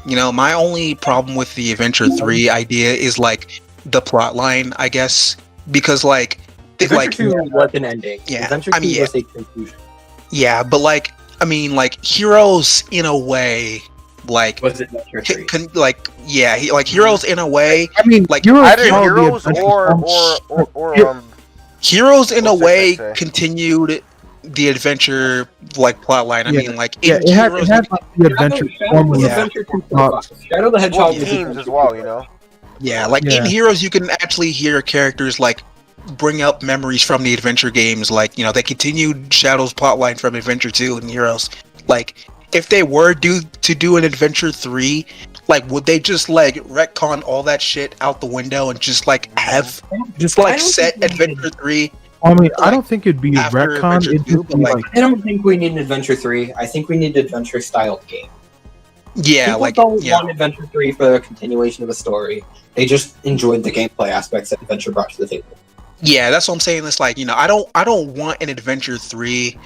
you know, my only problem with the Adventure 3 idea is like the plot line, I guess, because like Adventure 2 was an ending. Yeah, Adventure 2 I mean, was a conclusion. yeah, but like I mean, like Heroes in a way, like Was Adventure 3? like Heroes in a way, I mean, Like, Heroes Either followed the Heroes Adventure or form. Heroes in a What's that way say? continued the adventure like plot line. I Yeah. mean, like Yeah, in it had Heroes, like the Adventure form with Yeah. Adventure 2 Well, Shadow the Hedgehog was themes Adventure as well, 2. you know. yeah, like Yeah. in Heroes, you can actually hear characters like bring up memories from the adventure games. Like, you know, they continued Shadow's plotline from Adventure 2 and Heroes. Like, if they were to do an Adventure 3, Like, would they just like retcon all that shit out the window and just like have just I like don't set think we Adventure 3? I mean, I like, don't think it'd be after retcon. Adventure It'd 2, just but, be like, like, I don't think we need Adventure 3. I think we need Adventure styled game. Yeah, People like don't yeah, want Adventure 3 for a continuation of a story. They just enjoyed the gameplay aspects that Adventure brought to the table. yeah. That's what I'm saying. It's like, I don't want an Adventure 3,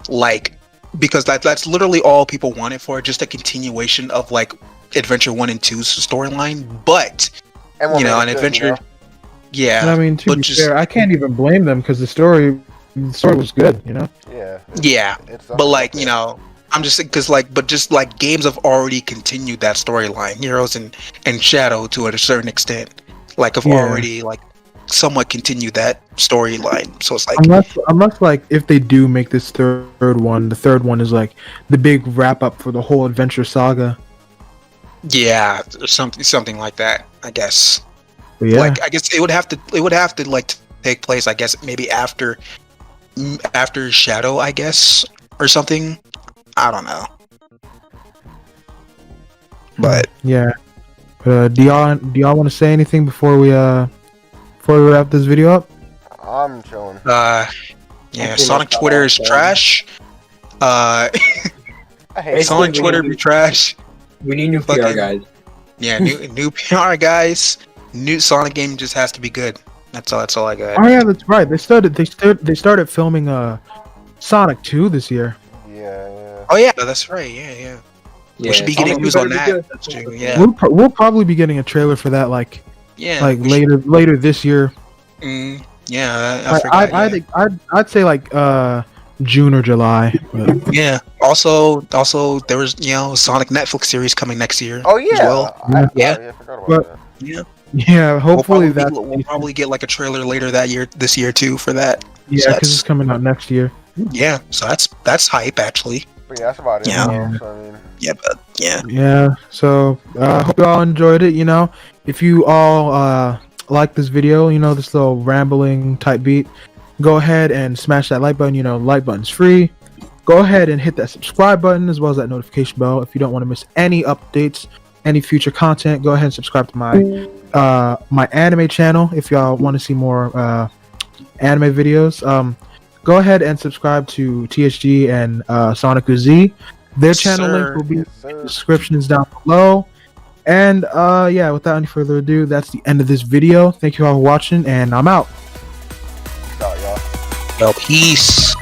like, because that's literally all people want it for, just a continuation of like Adventure 1 and 2's storyline. But And we'll make an it good, Adventure, yeah. and I mean, to but be just- fair, I can't even blame them because the story was good, you know. Yeah. Yeah, It's but like okay. I'm just because like, but just like games have already continued that storyline. Heroes and Shadow to a certain extent, like have Yeah. already like somewhat continued that storyline. So it's like, Unless like if they do make this third one, the third one is like the big wrap up for the whole adventure saga. yeah, or something like that. I guess. But yeah, Like I guess it would have to like take place. I guess maybe after Shadow. I guess or something. I don't know. But yeah. Do y'all want to say anything before we wrap this video up? I'm chilling. yeah, Hopefully Sonic that's Twitter not is all trash. I hate Basically, Sonic we Twitter need- be trash. We need new PR Fucking- guys. Yeah, new PR guys. New Sonic game just has to be good. That's all I got. Oh yeah, that's right. They started filming Sonic 2 this year. Yeah. Oh yeah, that's right. Yeah. We should be getting Sonic news better on be that. good. That's true. Yeah. We'll probably be getting a trailer for that like Yeah. we later this year. yeah. I Like, forgot. I'd say like June or July. But Yeah. Also, there was Sonic Netflix series coming next year. Oh yeah. As well. I forgot about But- that. Yeah. yeah, hopefully we'll probably get like a trailer later this year too for that. yeah, because it's coming out next year. Yeah. So that's hype actually. But yeah, that's about it. Yeah. though, so, I mean, Yeah. But yeah. Yeah, so hope you all enjoyed it. If you all like this video, this little rambling type beat, go ahead and smash that like button. Like button's free. Go ahead and hit that subscribe button as well as that notification bell if you don't want to miss any updates, any future content. Go ahead and subscribe to my anime channel if y'all want to see more anime videos. Go ahead and subscribe to TSG and SonikkuZ. Their channel link will be yes, in sir. the descriptions down below. And yeah, without any further ado, that's the end of this video. Thank you all for watching, and I'm out. Peace out, y'all. Yo, peace.